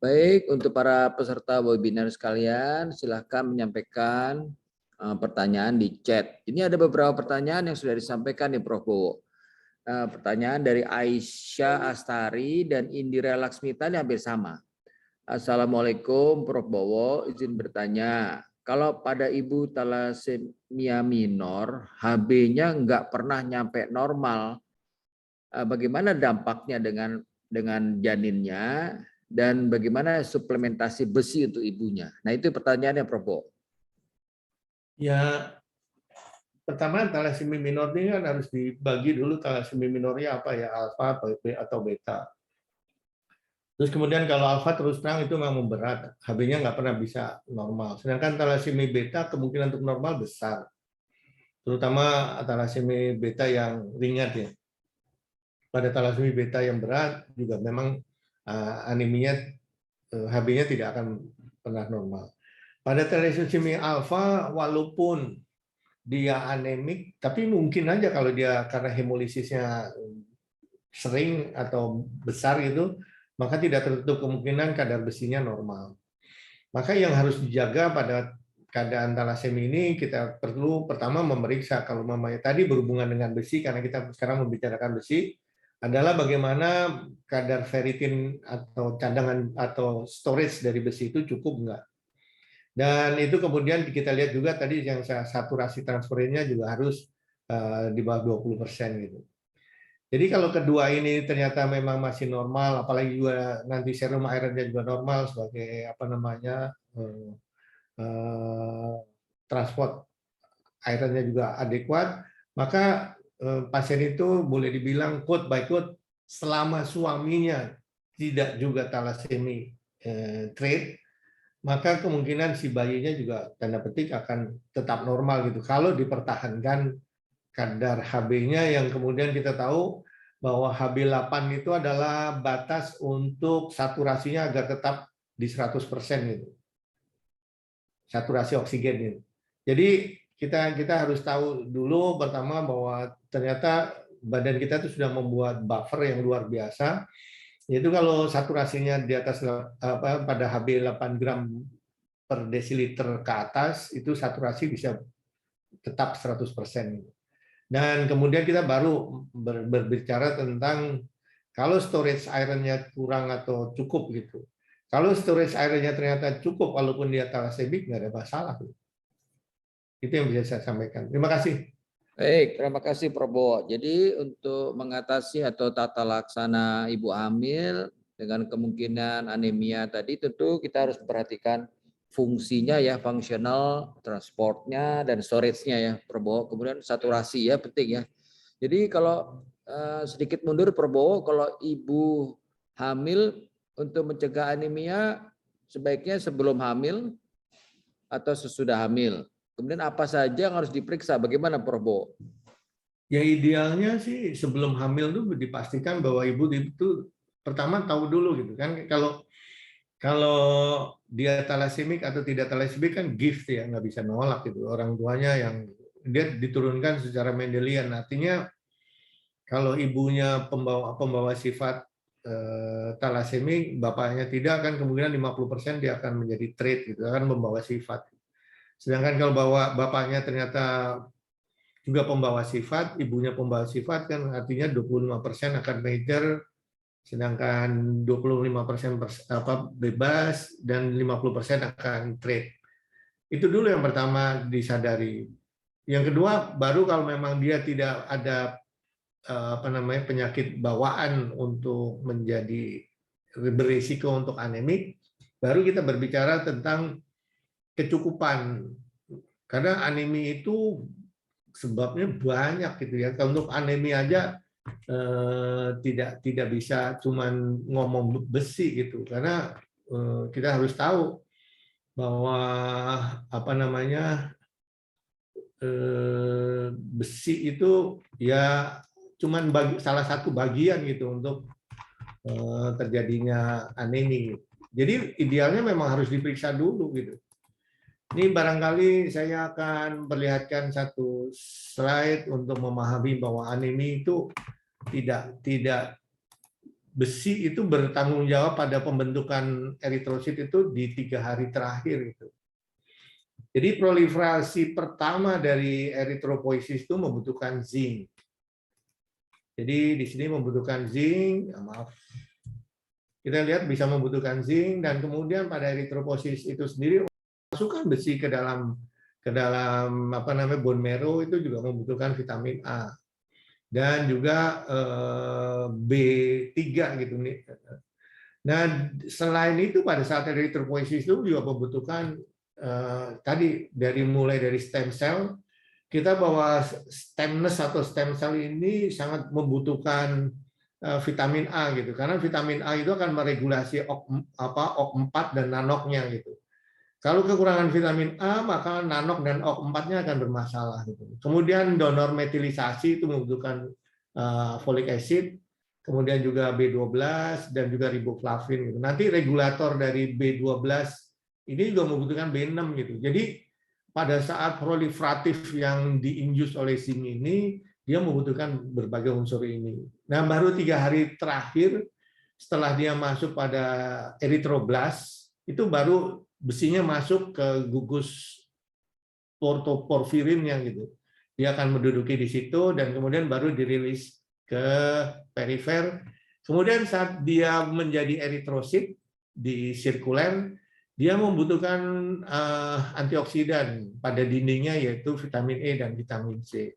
Baik, untuk para peserta webinar sekalian, silakan menyampaikan pertanyaan di chat. Ini ada beberapa pertanyaan yang sudah disampaikan nih Prof. Bowo. Pertanyaan dari Aisyah Astari dan Indira Laksmita ini hampir sama. Assalamualaikum Prof. Bowo, izin bertanya. Kalau pada ibu talasemia minor, HB-nya nggak pernah nyampe normal, bagaimana dampaknya dengan janinnya dan bagaimana suplementasi besi untuk ibunya? Nah itu pertanyaannya Prof. Bowo. Ya, pertama talasemia minor ini kan harus dibagi dulu talasemia minornya apa ya, alfa atau beta. Terus kemudian kalau alfa terus terang itu memang berat, HB-nya nggak pernah bisa normal. Sedangkan talasemia beta kemungkinan untuk normal besar, terutama talasemia beta yang ringan ya. Pada talasemia beta yang berat juga memang aneminya HB-nya tidak akan pernah normal. Pada talasemia alfa walaupun dia anemik, tapi mungkin aja kalau dia karena hemolisisnya sering atau besar gitu, maka tidak tertutup kemungkinan kadar besinya normal. Maka yang harus dijaga pada keadaan talasemia ini kita perlu pertama memeriksa kalau mamanya tadi berhubungan dengan besi, karena kita sekarang membicarakan besi, adalah bagaimana kadar ferritin atau cadangan atau storage dari besi itu cukup enggak. Dan itu kemudian kita lihat juga tadi yang saturasi transferennya juga harus di bawah 20% gitu. Jadi kalau kedua ini ternyata memang masih normal, apalagi juga nanti serum ironnya juga normal sebagai apa namanya transport ironnya juga adekuat, maka pasien itu boleh dibilang quote by quote selama suaminya tidak juga talasemia trait, maka kemungkinan si bayinya juga tanda petik akan tetap normal gitu. Kalau dipertahankan kadar HB-nya yang kemudian kita tahu bahwa HB8 itu adalah batas untuk saturasinya agar tetap di 100% gitu. Saturasi oksigen itu. Jadi kita harus tahu dulu pertama bahwa ternyata badan kita itu sudah membuat buffer yang luar biasa. Yaitu kalau saturasinya di atas pada HB 8 gram per desiliter ke atas itu saturasi bisa tetap 100%. Dan kemudian kita baru berbicara tentang kalau storage ironnya kurang atau cukup gitu. Kalau storage ironnya ternyata cukup walaupun dia talasemik nggak ada masalah. Itu yang bisa saya sampaikan. Terima kasih. Baik, terima kasih Prof. Bowo. Jadi untuk mengatasi atau tata laksana ibu hamil dengan kemungkinan anemia tadi tentu kita harus perhatikan fungsinya ya, fungsional, transportnya, dan storage-nya ya, Prof. Bowo. Kemudian saturasi ya, penting ya. Jadi kalau sedikit mundur Prof. Bowo, kalau ibu hamil untuk mencegah anemia sebaiknya sebelum hamil atau sesudah hamil. Kemudian apa saja yang harus diperiksa? Bagaimana Prof. Bowo? Ya idealnya sih sebelum hamil tuh dipastikan bahwa ibu itu pertama tahu dulu gitu kan. Kalau Kalau dia talasemik atau tidak talasemik kan gift ya, nggak bisa nolak gitu. Orang tuanya yang dia diturunkan secara Mendelian. Artinya kalau ibunya pembawa sifat talasemik, bapaknya tidak, kan kemungkinan 50% dia akan menjadi trait gitu, akan membawa sifat. Sedangkan kalau bapaknya ternyata juga pembawa sifat, ibunya pembawa sifat, kan artinya 25% akan major, sedangkan 25% bebas, dan 50% akan trade. Itu dulu yang pertama disadari. Yang kedua, baru kalau memang dia tidak ada penyakit bawaan untuk menjadi berisiko untuk anemik, baru kita berbicara tentang kecukupan. Karena anemia itu sebabnya banyak gitu ya. Kalau untuk anemia aja tidak bisa cuman ngomong besi gitu, karena kita harus tahu bahwa besi itu ya cuman salah satu bagian gitu untuk terjadinya anemia. Jadi idealnya memang harus diperiksa dulu gitu. Ini barangkali saya akan perlihatkan satu slide untuk memahami bahwa anemia itu tidak besi itu bertanggung jawab pada pembentukan eritrosit itu di 3 hari terakhir itu. Jadi proliferasi pertama dari eritropoiesis itu membutuhkan zinc. Jadi di sini membutuhkan zinc, maaf. Kita lihat bisa membutuhkan zinc, dan kemudian pada eritropoiesis itu sendiri masukkan besi ke dalam bone marrow itu juga membutuhkan vitamin A dan juga B3 gitu nih. Nah, selain itu pada saat eritropoiesis itu juga membutuhkan tadi mulai dari stem cell. Kita bahwa stemness atau stem cell ini sangat membutuhkan vitamin A gitu, karena vitamin A itu akan meregulasi OCK4 dan nanoknya gitu. Kalau kekurangan vitamin A, maka nanok dan OCK4-nya akan bermasalah. Gitu. Kemudian donor metilisasi itu membutuhkan folic acid, kemudian juga B12 dan juga riboflavin. Gitu. Nanti regulator dari B12 ini juga membutuhkan B6 gitu. Jadi pada saat proliferatif yang diinjus oleh zinc ini, dia membutuhkan berbagai unsur ini. Nah, baru 3 hari terakhir setelah dia masuk pada eritroblast, itu baru besinya masuk ke gugus portoporfirinnya gitu. Dia akan menduduki di situ dan kemudian baru dirilis ke perifer. Kemudian saat dia menjadi eritrosit di sirkuler, dia membutuhkan antioksidan pada dindingnya, yaitu vitamin E dan vitamin C.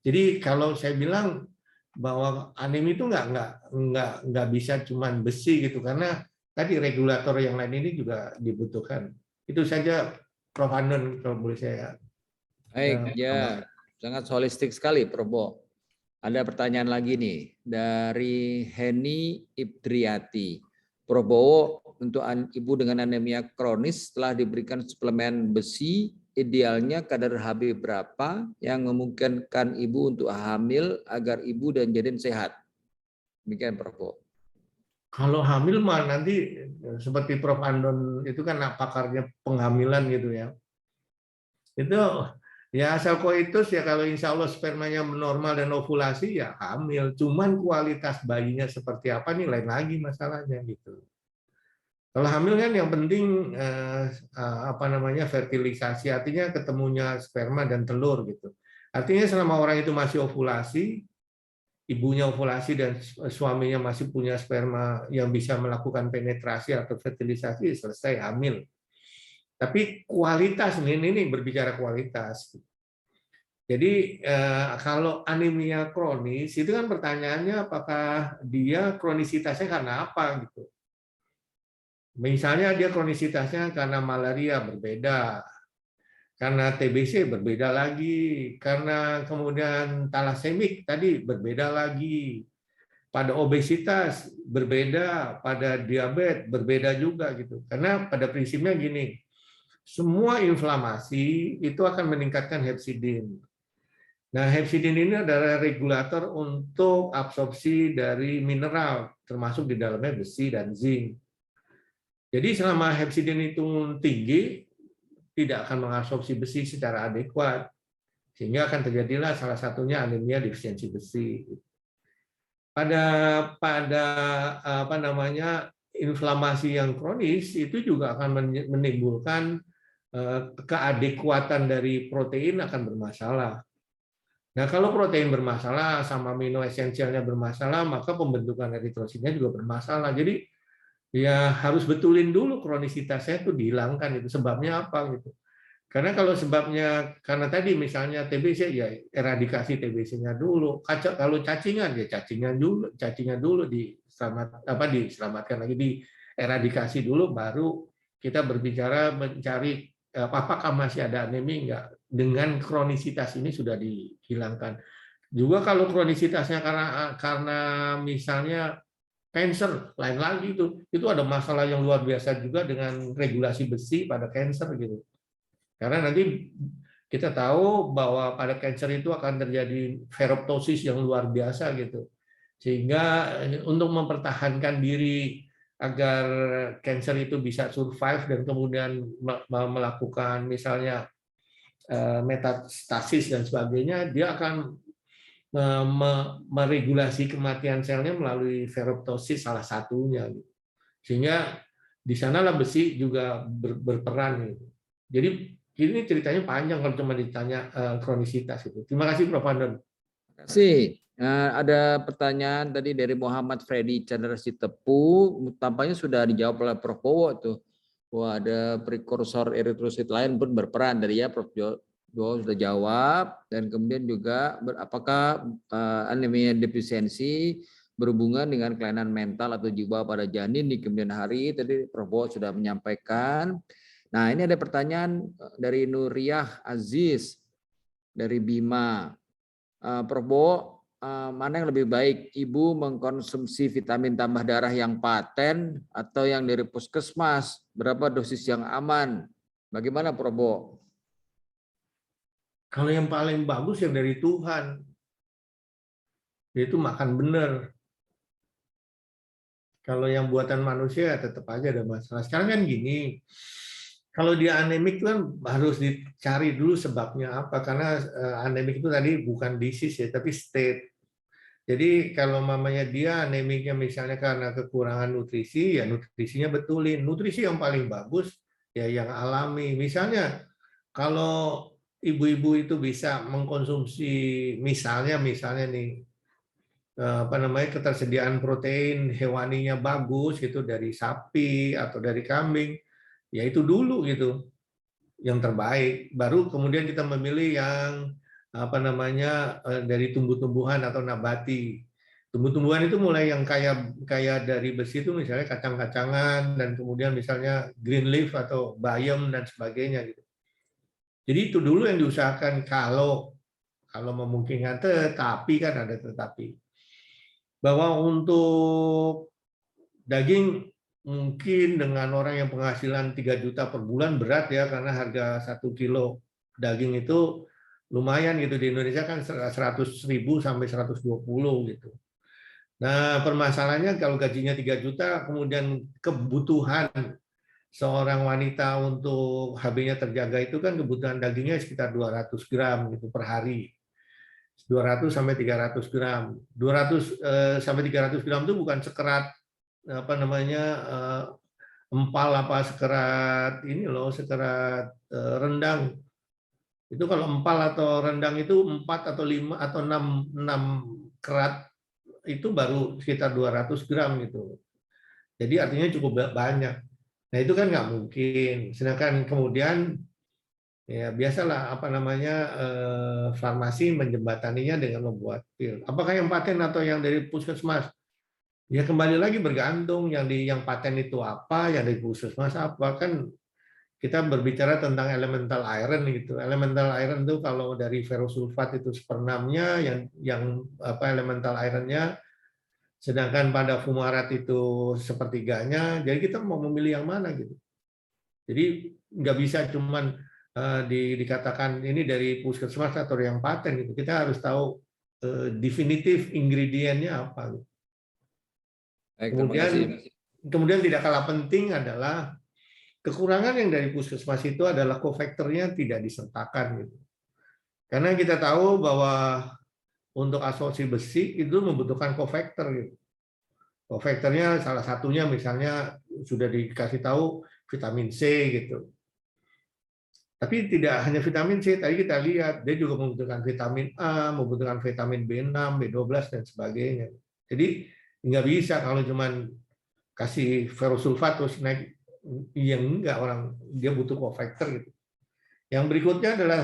Jadi kalau saya bilang bahwa anemia itu nggak bisa cuman besi gitu, karena tadi regulator yang lain ini juga dibutuhkan. Itu saja, Prof. Handun, kalau boleh saya. Baik, ya, sangat holistik sekali, Prof. Bo. Ada pertanyaan lagi nih dari Heni Ibdriati. Prof. Bowo, untuk ibu dengan anemia kronis setelah diberikan suplemen besi, idealnya kadar Hb berapa yang memungkinkan ibu untuk hamil agar ibu dan janin sehat? Demikian, Prof. Bowo. Kalau hamil mah nanti seperti Prof. Andon itu kan pakarnya penghamilan gitu ya. Itu ya asal koitus ya, kalau insya Allah spermanya normal dan ovulasi ya hamil. Cuman kualitas bayinya seperti apa nih lain lagi masalahnya gitu. Kalau hamil kan yang penting fertilisasi, artinya ketemunya sperma dan telur gitu. Artinya selama orang itu masih ovulasi, ibunya ovulasi dan suaminya masih punya sperma yang bisa melakukan penetrasi atau fertilisasi, selesai hamil. Tapi kualitas ini berbicara kualitas. Jadi kalau anemia kronis itu kan pertanyaannya apakah dia kronisitasnya karena apa gitu. Misalnya dia kronisitasnya karena malaria, berbeda. Karena TBC berbeda lagi, karena kemudian talasemik tadi berbeda lagi. Pada obesitas berbeda, pada diabetes berbeda juga gitu. Karena pada prinsipnya gini, semua inflamasi itu akan meningkatkan hepsidin. Nah, hepsidin ini adalah regulator untuk absorpsi dari mineral, termasuk di dalamnya besi dan zinc. Jadi selama hepsidin itu tinggi, tidak akan mengabsorpsi besi secara adekuat, sehingga akan terjadilah salah satunya anemia defisiensi besi. Pada apa namanya inflamasi yang kronis itu juga akan menimbulkan keadekuatan dari protein akan bermasalah. Nah, kalau protein bermasalah sama amino esensialnya bermasalah, maka pembentukan eritrositnya juga bermasalah. Jadi ya harus betulin dulu kronisitasnya itu dihilangkan, itu sebabnya apa gitu. Karena kalau sebabnya karena tadi misalnya TBC ya eradikasi TBC-nya dulu. Kalau cacingan ya cacingan dulu diselamatkan lagi, di eradikasi dulu, baru kita berbicara mencari apakah masih ada anemia enggak. Dengan kronisitas ini sudah dihilangkan. Juga kalau kronisitasnya karena misalnya cancer, lain lagi itu ada masalah yang luar biasa juga dengan regulasi besi pada cancer gitu. Karena nanti kita tahu bahwa pada cancer itu akan terjadi ferroptosis yang luar biasa gitu. Sehingga untuk mempertahankan diri agar cancer itu bisa survive dan kemudian melakukan misalnya metastasis dan sebagainya, dia akan meregulasi kematian selnya melalui ferroptosis salah satunya. Sehingga di sanalah besi juga berperan. Jadi ini ceritanya panjang kalau cuma ditanya kronisitas itu. Terima kasih Prof. Andon. Terima kasih. Ada pertanyaan tadi dari Muhammad Freddy Chandra Sitepu, tampaknya sudah dijawab oleh Prof. Bowo tuh. Wah, ada prekursor eritrosit lain pun berperan dari ya Prof. Bowo sudah jawab, dan kemudian juga apakah anemia defisiensi berhubungan dengan kelainan mental atau jiwa pada janin di kemudian hari. Tadi Prof. Bowo sudah menyampaikan. Nah, ini ada pertanyaan dari Nuriyah Aziz dari Bima. Prof. Bowo, mana yang lebih baik, ibu mengkonsumsi vitamin tambah darah yang paten atau yang dari puskesmas? Berapa dosis yang aman? Bagaimana Prof. Bowo? Kalau yang paling bagus yang dari Tuhan, yaitu makan benar. Kalau yang buatan manusia tetap aja ada masalah. Sekarang kan gini, kalau dia anemik kan harus dicari dulu sebabnya apa, karena anemik itu tadi bukan disease ya, tapi state. Jadi kalau mamanya dia anemiknya misalnya karena kekurangan nutrisi, ya nutrisinya betulin. Nutrisi yang paling bagus ya yang alami. Misalnya kalau ibu-ibu itu bisa mengkonsumsi misalnya nih ketersediaan protein hewaninya bagus gitu dari sapi atau dari kambing, ya itu dulu gitu yang terbaik. Baru kemudian kita memilih yang dari tumbuh-tumbuhan atau nabati. Tumbuh-tumbuhan itu mulai yang kaya dari besi itu misalnya kacang-kacangan, dan kemudian misalnya green leaf atau bayam dan sebagainya gitu. Jadi itu dulu yang diusahakan kalau memungkinkan, tetapi kan ada tetapi. Bahwa untuk daging mungkin dengan orang yang penghasilan 3 juta per bulan berat ya, karena harga 1 kilo daging itu lumayan gitu. Di Indonesia kan 100.000 sampai 120 gitu. Nah, permasalahannya kalau gajinya 3 juta, kemudian kebutuhan seorang wanita untuk HB-nya terjaga itu kan kebutuhan dagingnya sekitar 200 gram gitu per hari. 200 sampai 300 gram. 200 sampai 300 gram itu bukan sekerat empal apa sekerat ini loh, sekerat rendang. Itu kalau empal atau rendang itu 4 atau 5 atau 6 kerat itu baru sekitar 200 gram gitu. Jadi artinya cukup banyak. Nah, itu kan nggak mungkin. Sedangkan kemudian ya biasalah farmasi menjembataninya dengan membuat pil. Apakah yang paten atau yang dari puskesmas? Ya kembali lagi bergantung yang paten itu apa, yang dari puskesmas apa. Kan kita berbicara tentang elemental iron gitu. Elemental iron itu kalau dari ferrosulfat itu 1/6-nya, yang elemental ironnya, sedangkan pada fumarat itu 1/3-nya. Jadi kita mau memilih yang mana gitu. Jadi nggak bisa cuman dikatakan ini dari puskesmas atau yang paten gitu. Kita harus tahu definitif ingredientnya apa. Gitu. Baik, Kemudian kemudian tidak kalah penting adalah kekurangan yang dari puskesmas itu adalah kofaktornya tidak disertakan gitu. Karena kita tahu bahwa untuk absorpsi besi itu membutuhkan kofaktor gitu. Kofaktornya salah satunya misalnya sudah dikasih tahu vitamin C gitu. Tapi tidak hanya vitamin C, tadi kita lihat dia juga membutuhkan vitamin A, membutuhkan vitamin B6, B12 dan sebagainya. Jadi nggak bisa kalau cuman kasih ferrosulfat terus naik, yang enggak, orang dia butuh kofaktor gitu. Yang berikutnya adalah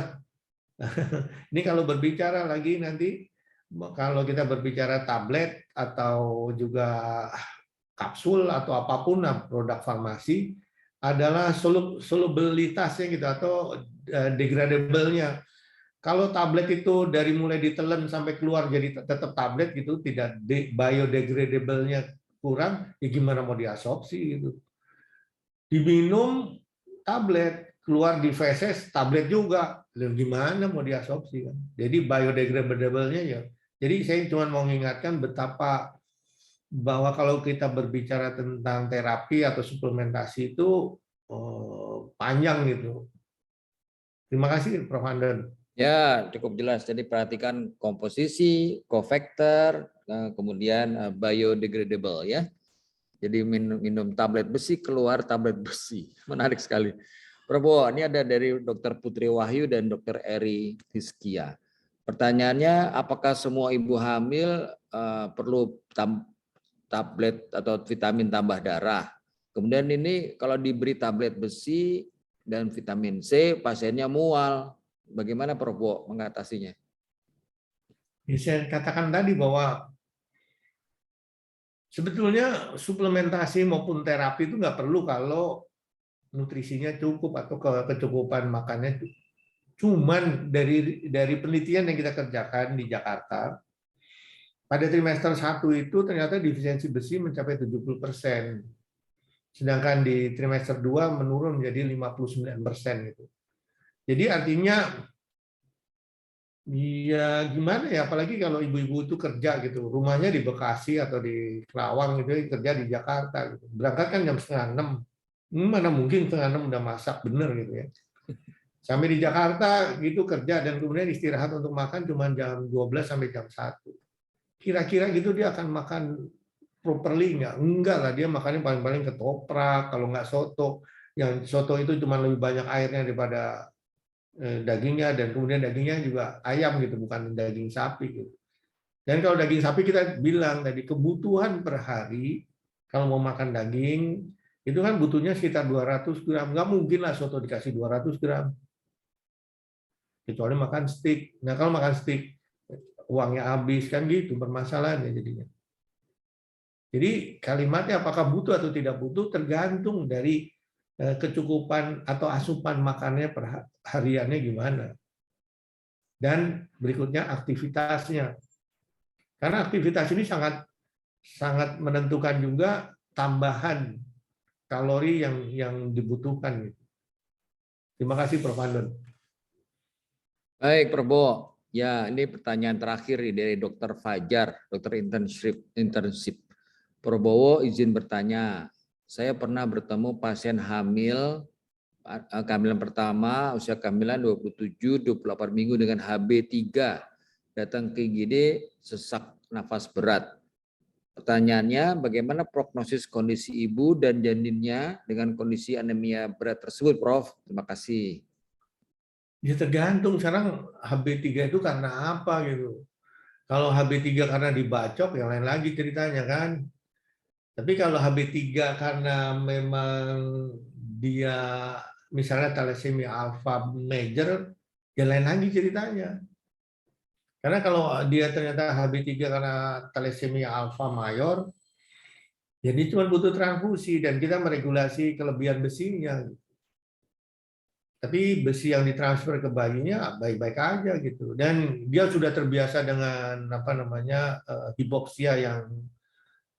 ini kalau berbicara lagi nanti, kalau kita berbicara tablet atau juga kapsul atau apapun produk farmasi, adalah solubilitasnya gitu atau degradable-nya. Kalau tablet itu dari mulai ditelan sampai keluar jadi tetap tablet gitu, tidak biodegradable-nya kurang, ya gimana mau diabsorpsi gitu. Diminum tablet, keluar di feses tablet juga, gimana mau diabsorpsi kan? Jadi biodegradable-nya ya. Jadi saya cuma mau mengingatkan betapa bahwa kalau kita berbicara tentang terapi atau suplementasi itu panjang gitu. Terima kasih Prof. Andon. Ya, cukup jelas. Jadi perhatikan komposisi, kofaktor, kemudian biodegradable ya. Jadi minum tablet besi, keluar tablet besi. Menarik sekali. Prabowo, ini ada dari Dr. Putri Wahyu dan Dr. Eri Hizkia. Pertanyaannya, apakah semua ibu hamil perlu tablet atau vitamin tambah darah? Kemudian ini kalau diberi tablet besi dan vitamin C, pasiennya mual. Bagaimana Prabowo mengatasinya? Saya katakan tadi bahwa sebetulnya suplementasi maupun terapi itu nggak perlu kalau nutrisinya cukup atau kecukupan makannya. Cuman dari penelitian yang kita kerjakan di Jakarta, pada trimester 1 itu ternyata defisiensi besi mencapai 70%. Sedangkan di trimester 2 menurun menjadi 59% gitu. Jadi artinya ya gimana ya, apalagi kalau ibu-ibu itu kerja gitu, rumahnya di Bekasi atau di Kerawang gitu, kerja di Jakarta gitu. Berangkat kan jam 5:30. Mana mungkin 5:30 udah masak bener gitu ya. Sampai di Jakarta gitu kerja dan kemudian istirahat untuk makan cuma jam 12 sampai jam 1. Kira-kira gitu dia akan makan properly nggak? Enggak lah, dia makannya paling-paling ketoprak, kalau nggak soto. Yang soto itu cuma lebih banyak airnya daripada dagingnya, dan kemudian dagingnya juga ayam gitu, bukan daging sapi gitu. Dan kalau daging sapi kita bilang tadi kebutuhan per hari kalau mau makan daging itu kan butuhnya sekitar 200 gram. Nggak mungkin lah soto dikasih 200 gram. Kecuali makan steak. Nah kalau makan steak uangnya habis kan gitu permasalahannya jadinya. Jadi kalimatnya apakah butuh atau tidak butuh tergantung dari kecukupan atau asupan makannya per hariannya gimana. Dan berikutnya aktivitasnya. Karena aktivitas ini sangat menentukan juga tambahan kalori yang dibutuhkan. Terima kasih Prof. Andon. Baik Prabowo. Ya, ini pertanyaan terakhir dari Dr. Fajar, dokter internship. Prabowo izin bertanya. Saya pernah bertemu pasien hamil, kehamilan pertama, usia kehamilan 27-28 minggu dengan HB3. Datang ke IGD, sesak nafas berat. Pertanyaannya, bagaimana prognosis kondisi ibu dan janinnya dengan kondisi anemia berat tersebut, Prof? Terima kasih. Ya tergantung, sekarang HB3 itu karena apa gitu. Kalau HB3 karena dibacok, yang lain lagi ceritanya kan. Tapi kalau HB3 karena memang dia misalnya thalassemia alpha major, ya lain lagi ceritanya. Karena kalau dia ternyata HB3 karena thalassemia alpha mayor, jadi cuma butuh transfusi dan kita meregulasi kelebihan besinya. Tapi besi yang ditransfer ke bayinya baik-baik aja gitu. Dan dia sudah terbiasa dengan hipoksia yang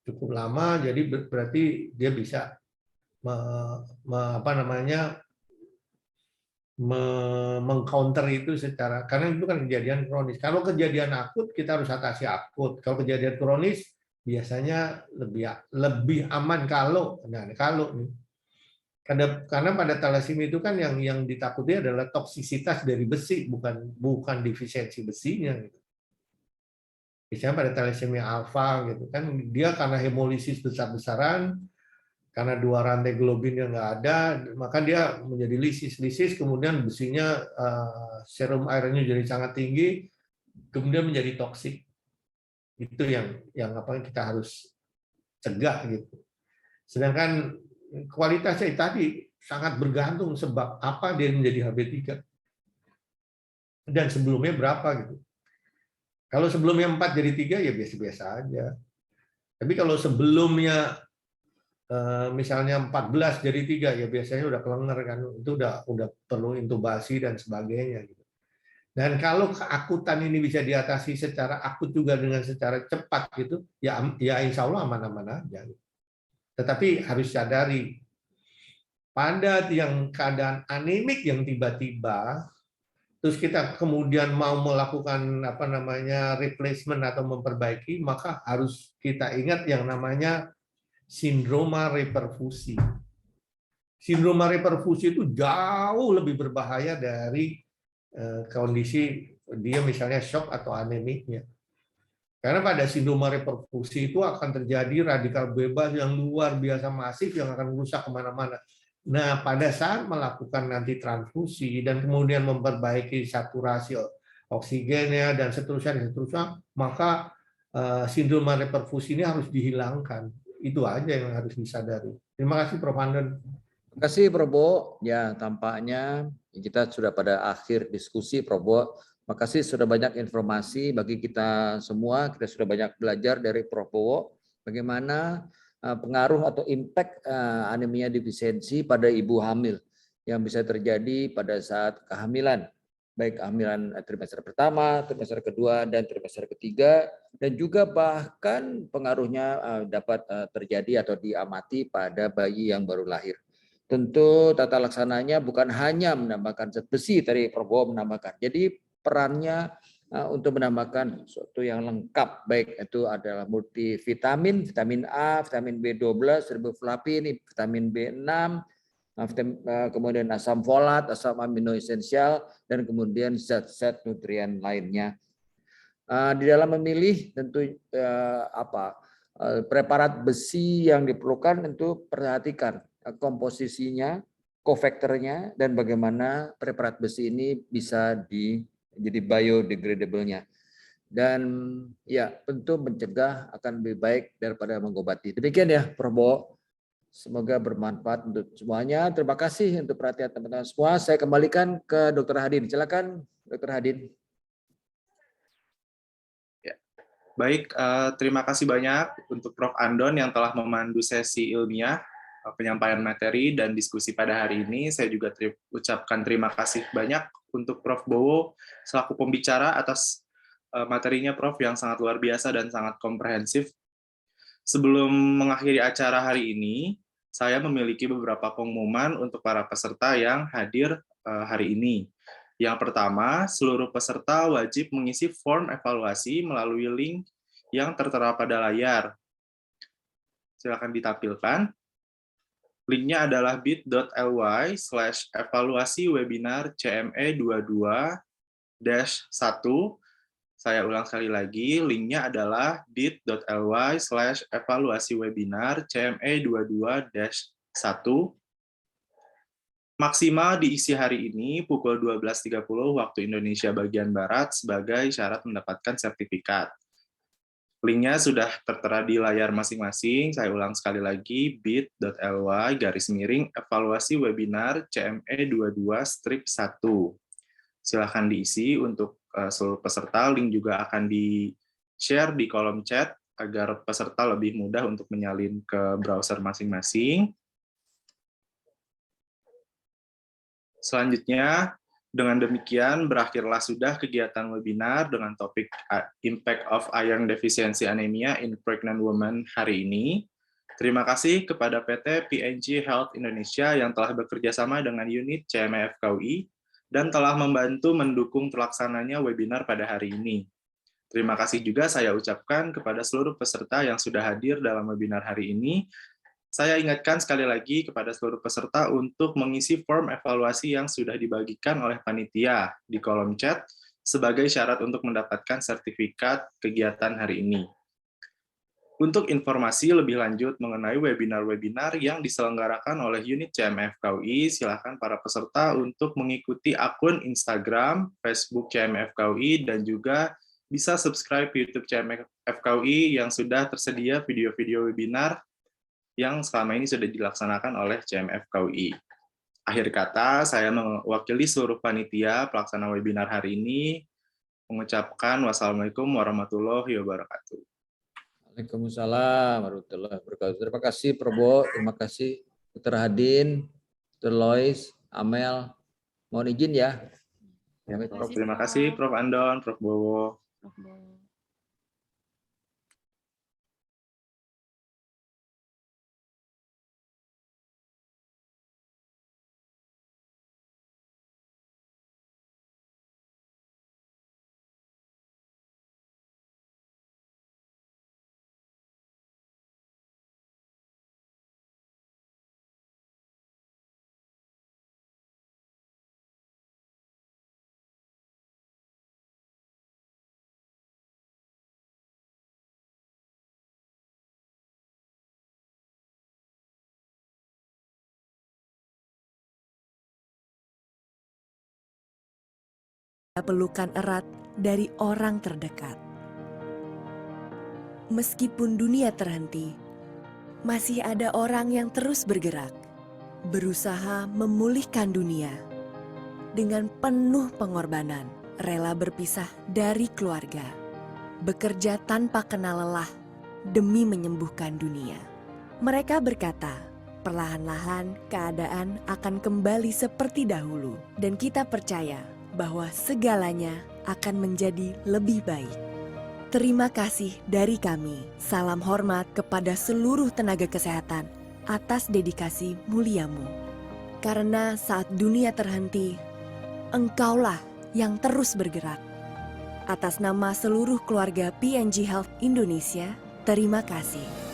cukup lama, jadi berarti dia bisa mengcounter itu secara, karena itu kan kejadian kronis. Kalau kejadian akut kita harus atasi akut. Kalau kejadian kronis biasanya lebih aman kalau nih. Karena pada talasemia itu kan yang ditakuti adalah toksisitas dari besi, bukan defisiensi besinya gitu. Biasanya pada talasemia alfa gitu kan, dia karena hemolisis besar-besaran, karena 2 rantai globin yang nggak ada, maka dia menjadi lisis, kemudian besinya serum ironnya jadi sangat tinggi, kemudian menjadi toksik. Itu yang apa kita harus cegah gitu. Sedangkan kualitasnya tadi sangat bergantung sebab apa dia menjadi HB3 dan sebelumnya berapa gitu. Kalau sebelumnya 4 jadi 3 ya biasa-biasa aja. Tapi kalau sebelumnya misalnya 14 jadi 3 ya biasanya udah kelenger kan, itu udah perlu intubasi dan sebagainya gitu. Dan kalau keakutan ini bisa diatasi secara akut juga dengan secara cepat gitu, ya insya Allah aman-aman aja. Tetapi harus sadari, pada yang keadaan anemik yang tiba-tiba, terus kita kemudian mau melakukan replacement atau memperbaiki, maka harus kita ingat yang namanya sindroma reperfusi. Sindroma reperfusi itu jauh lebih berbahaya dari kondisi dia misalnya shock atau anemiknya. Karena pada sindroma reperfusi itu akan terjadi radikal bebas yang luar biasa masif yang akan merusak kemana-mana. Nah, pada saat melakukan nanti transfusi dan kemudian memperbaiki saturasi oksigennya dan seterusnya, maka sindroma reperfusi ini harus dihilangkan. Itu aja yang harus disadari. Terima kasih, Prof. Andon. Terima kasih, Prof. Bo. Ya, tampaknya kita sudah pada akhir diskusi, Prof. Bo. Makasih sudah banyak informasi bagi kita semua. Kita sudah banyak belajar dari Prof. Bo. Bagaimana pengaruh atau impact anemia defisiensi pada ibu hamil yang bisa terjadi pada saat kehamilan, baik kehamilan trimester pertama, trimester kedua, dan trimester ketiga, dan juga bahkan pengaruhnya dapat terjadi atau diamati pada bayi yang baru lahir. Tentu tata laksananya bukan hanya menambahkan zat besi, tadi Prof. Bo menambahkan. Jadi perannya untuk menambahkan sesuatu yang lengkap, baik itu adalah multivitamin, vitamin A, vitamin B12, riboflavin, vitamin B6, kemudian asam folat, asam amino esensial, dan kemudian zat-zat nutrien lainnya. Di dalam memilih tentu preparat besi yang diperlukan, tentu perhatikan komposisinya, kofaktornya, dan bagaimana preparat besi ini bisa jadi biodegradable-nya. Dan ya tentu mencegah akan lebih baik daripada mengobati. Demikian ya, Prof. Bo. Semoga bermanfaat untuk semuanya. Terima kasih untuk perhatian teman-teman semua. Saya kembalikan ke Dr. Hadin. Silakan, Dr. Hadin. Ya. Baik, terima kasih banyak untuk Prof. Andon yang telah memandu sesi ilmiah, penyampaian materi, dan diskusi pada hari ini. Saya juga ucapkan terima kasih banyak untuk Prof. Bowo selaku pembicara atas materinya Prof. yang sangat luar biasa dan sangat komprehensif. Sebelum mengakhiri acara hari ini, saya memiliki beberapa pengumuman untuk para peserta yang hadir hari ini. Yang pertama, seluruh peserta wajib mengisi form evaluasi melalui link yang tertera pada layar. Silakan ditampilkan. Linknya adalah bit.ly/evaluasi-webinar-CME22-1. Saya ulang sekali lagi, linknya adalah bit.ly/evaluasi-webinar-CME22-1. Maksimal diisi hari ini pukul 12.30 waktu Indonesia bagian Barat sebagai syarat mendapatkan sertifikat. Linknya sudah tertera di layar masing-masing. Saya ulang sekali lagi, bit.ly/evaluasi webinar CME22-1. Silahkan diisi untuk seluruh peserta. Link juga akan di-share di kolom chat agar peserta lebih mudah untuk menyalin ke browser masing-masing. Selanjutnya, dengan demikian berakhirlah sudah kegiatan webinar dengan topik Impact of Iron Deficiency Anemia in Pregnant Women hari ini. Terima kasih kepada PT PNG Health Indonesia yang telah bekerja sama dengan unit CME FKUI dan telah membantu mendukung terlaksananya webinar pada hari ini. Terima kasih juga saya ucapkan kepada seluruh peserta yang sudah hadir dalam webinar hari ini. Saya ingatkan sekali lagi kepada seluruh peserta untuk mengisi form evaluasi yang sudah dibagikan oleh panitia di kolom chat sebagai syarat untuk mendapatkan sertifikat kegiatan hari ini. Untuk informasi lebih lanjut mengenai webinar-webinar yang diselenggarakan oleh unit CMF KUI, silakan para peserta untuk mengikuti akun Instagram, Facebook CMF KUI, dan juga bisa subscribe YouTube CMF KUI yang sudah tersedia video-video webinar yang selama ini sudah dilaksanakan oleh CMF KUI. Akhir kata, saya mewakili seluruh panitia pelaksana webinar hari ini, mengucapkan wassalamualaikum warahmatullahi wabarakatuh. Waalaikumsalam warahmatullahi wabarakatuh. Terima kasih Probo, terima kasih Dr. Hadin, Dr. Lois, Amel. Mohon izin ya. Terima kasih Prof. Andon, Prof. Bowo. Pelukan erat dari orang terdekat. Meskipun dunia terhenti, masih ada orang yang terus bergerak, berusaha memulihkan dunia. Dengan penuh pengorbanan, rela berpisah dari keluarga, bekerja tanpa kenal lelah demi menyembuhkan dunia. Mereka berkata, perlahan-lahan keadaan akan kembali seperti dahulu, dan kita percaya bahwa segalanya akan menjadi lebih baik. Terima kasih dari kami. Salam hormat kepada seluruh tenaga kesehatan atas dedikasi muliamu. Karena saat dunia terhenti, engkaulah yang terus bergerak. Atas nama seluruh keluarga PNG Health Indonesia, terima kasih.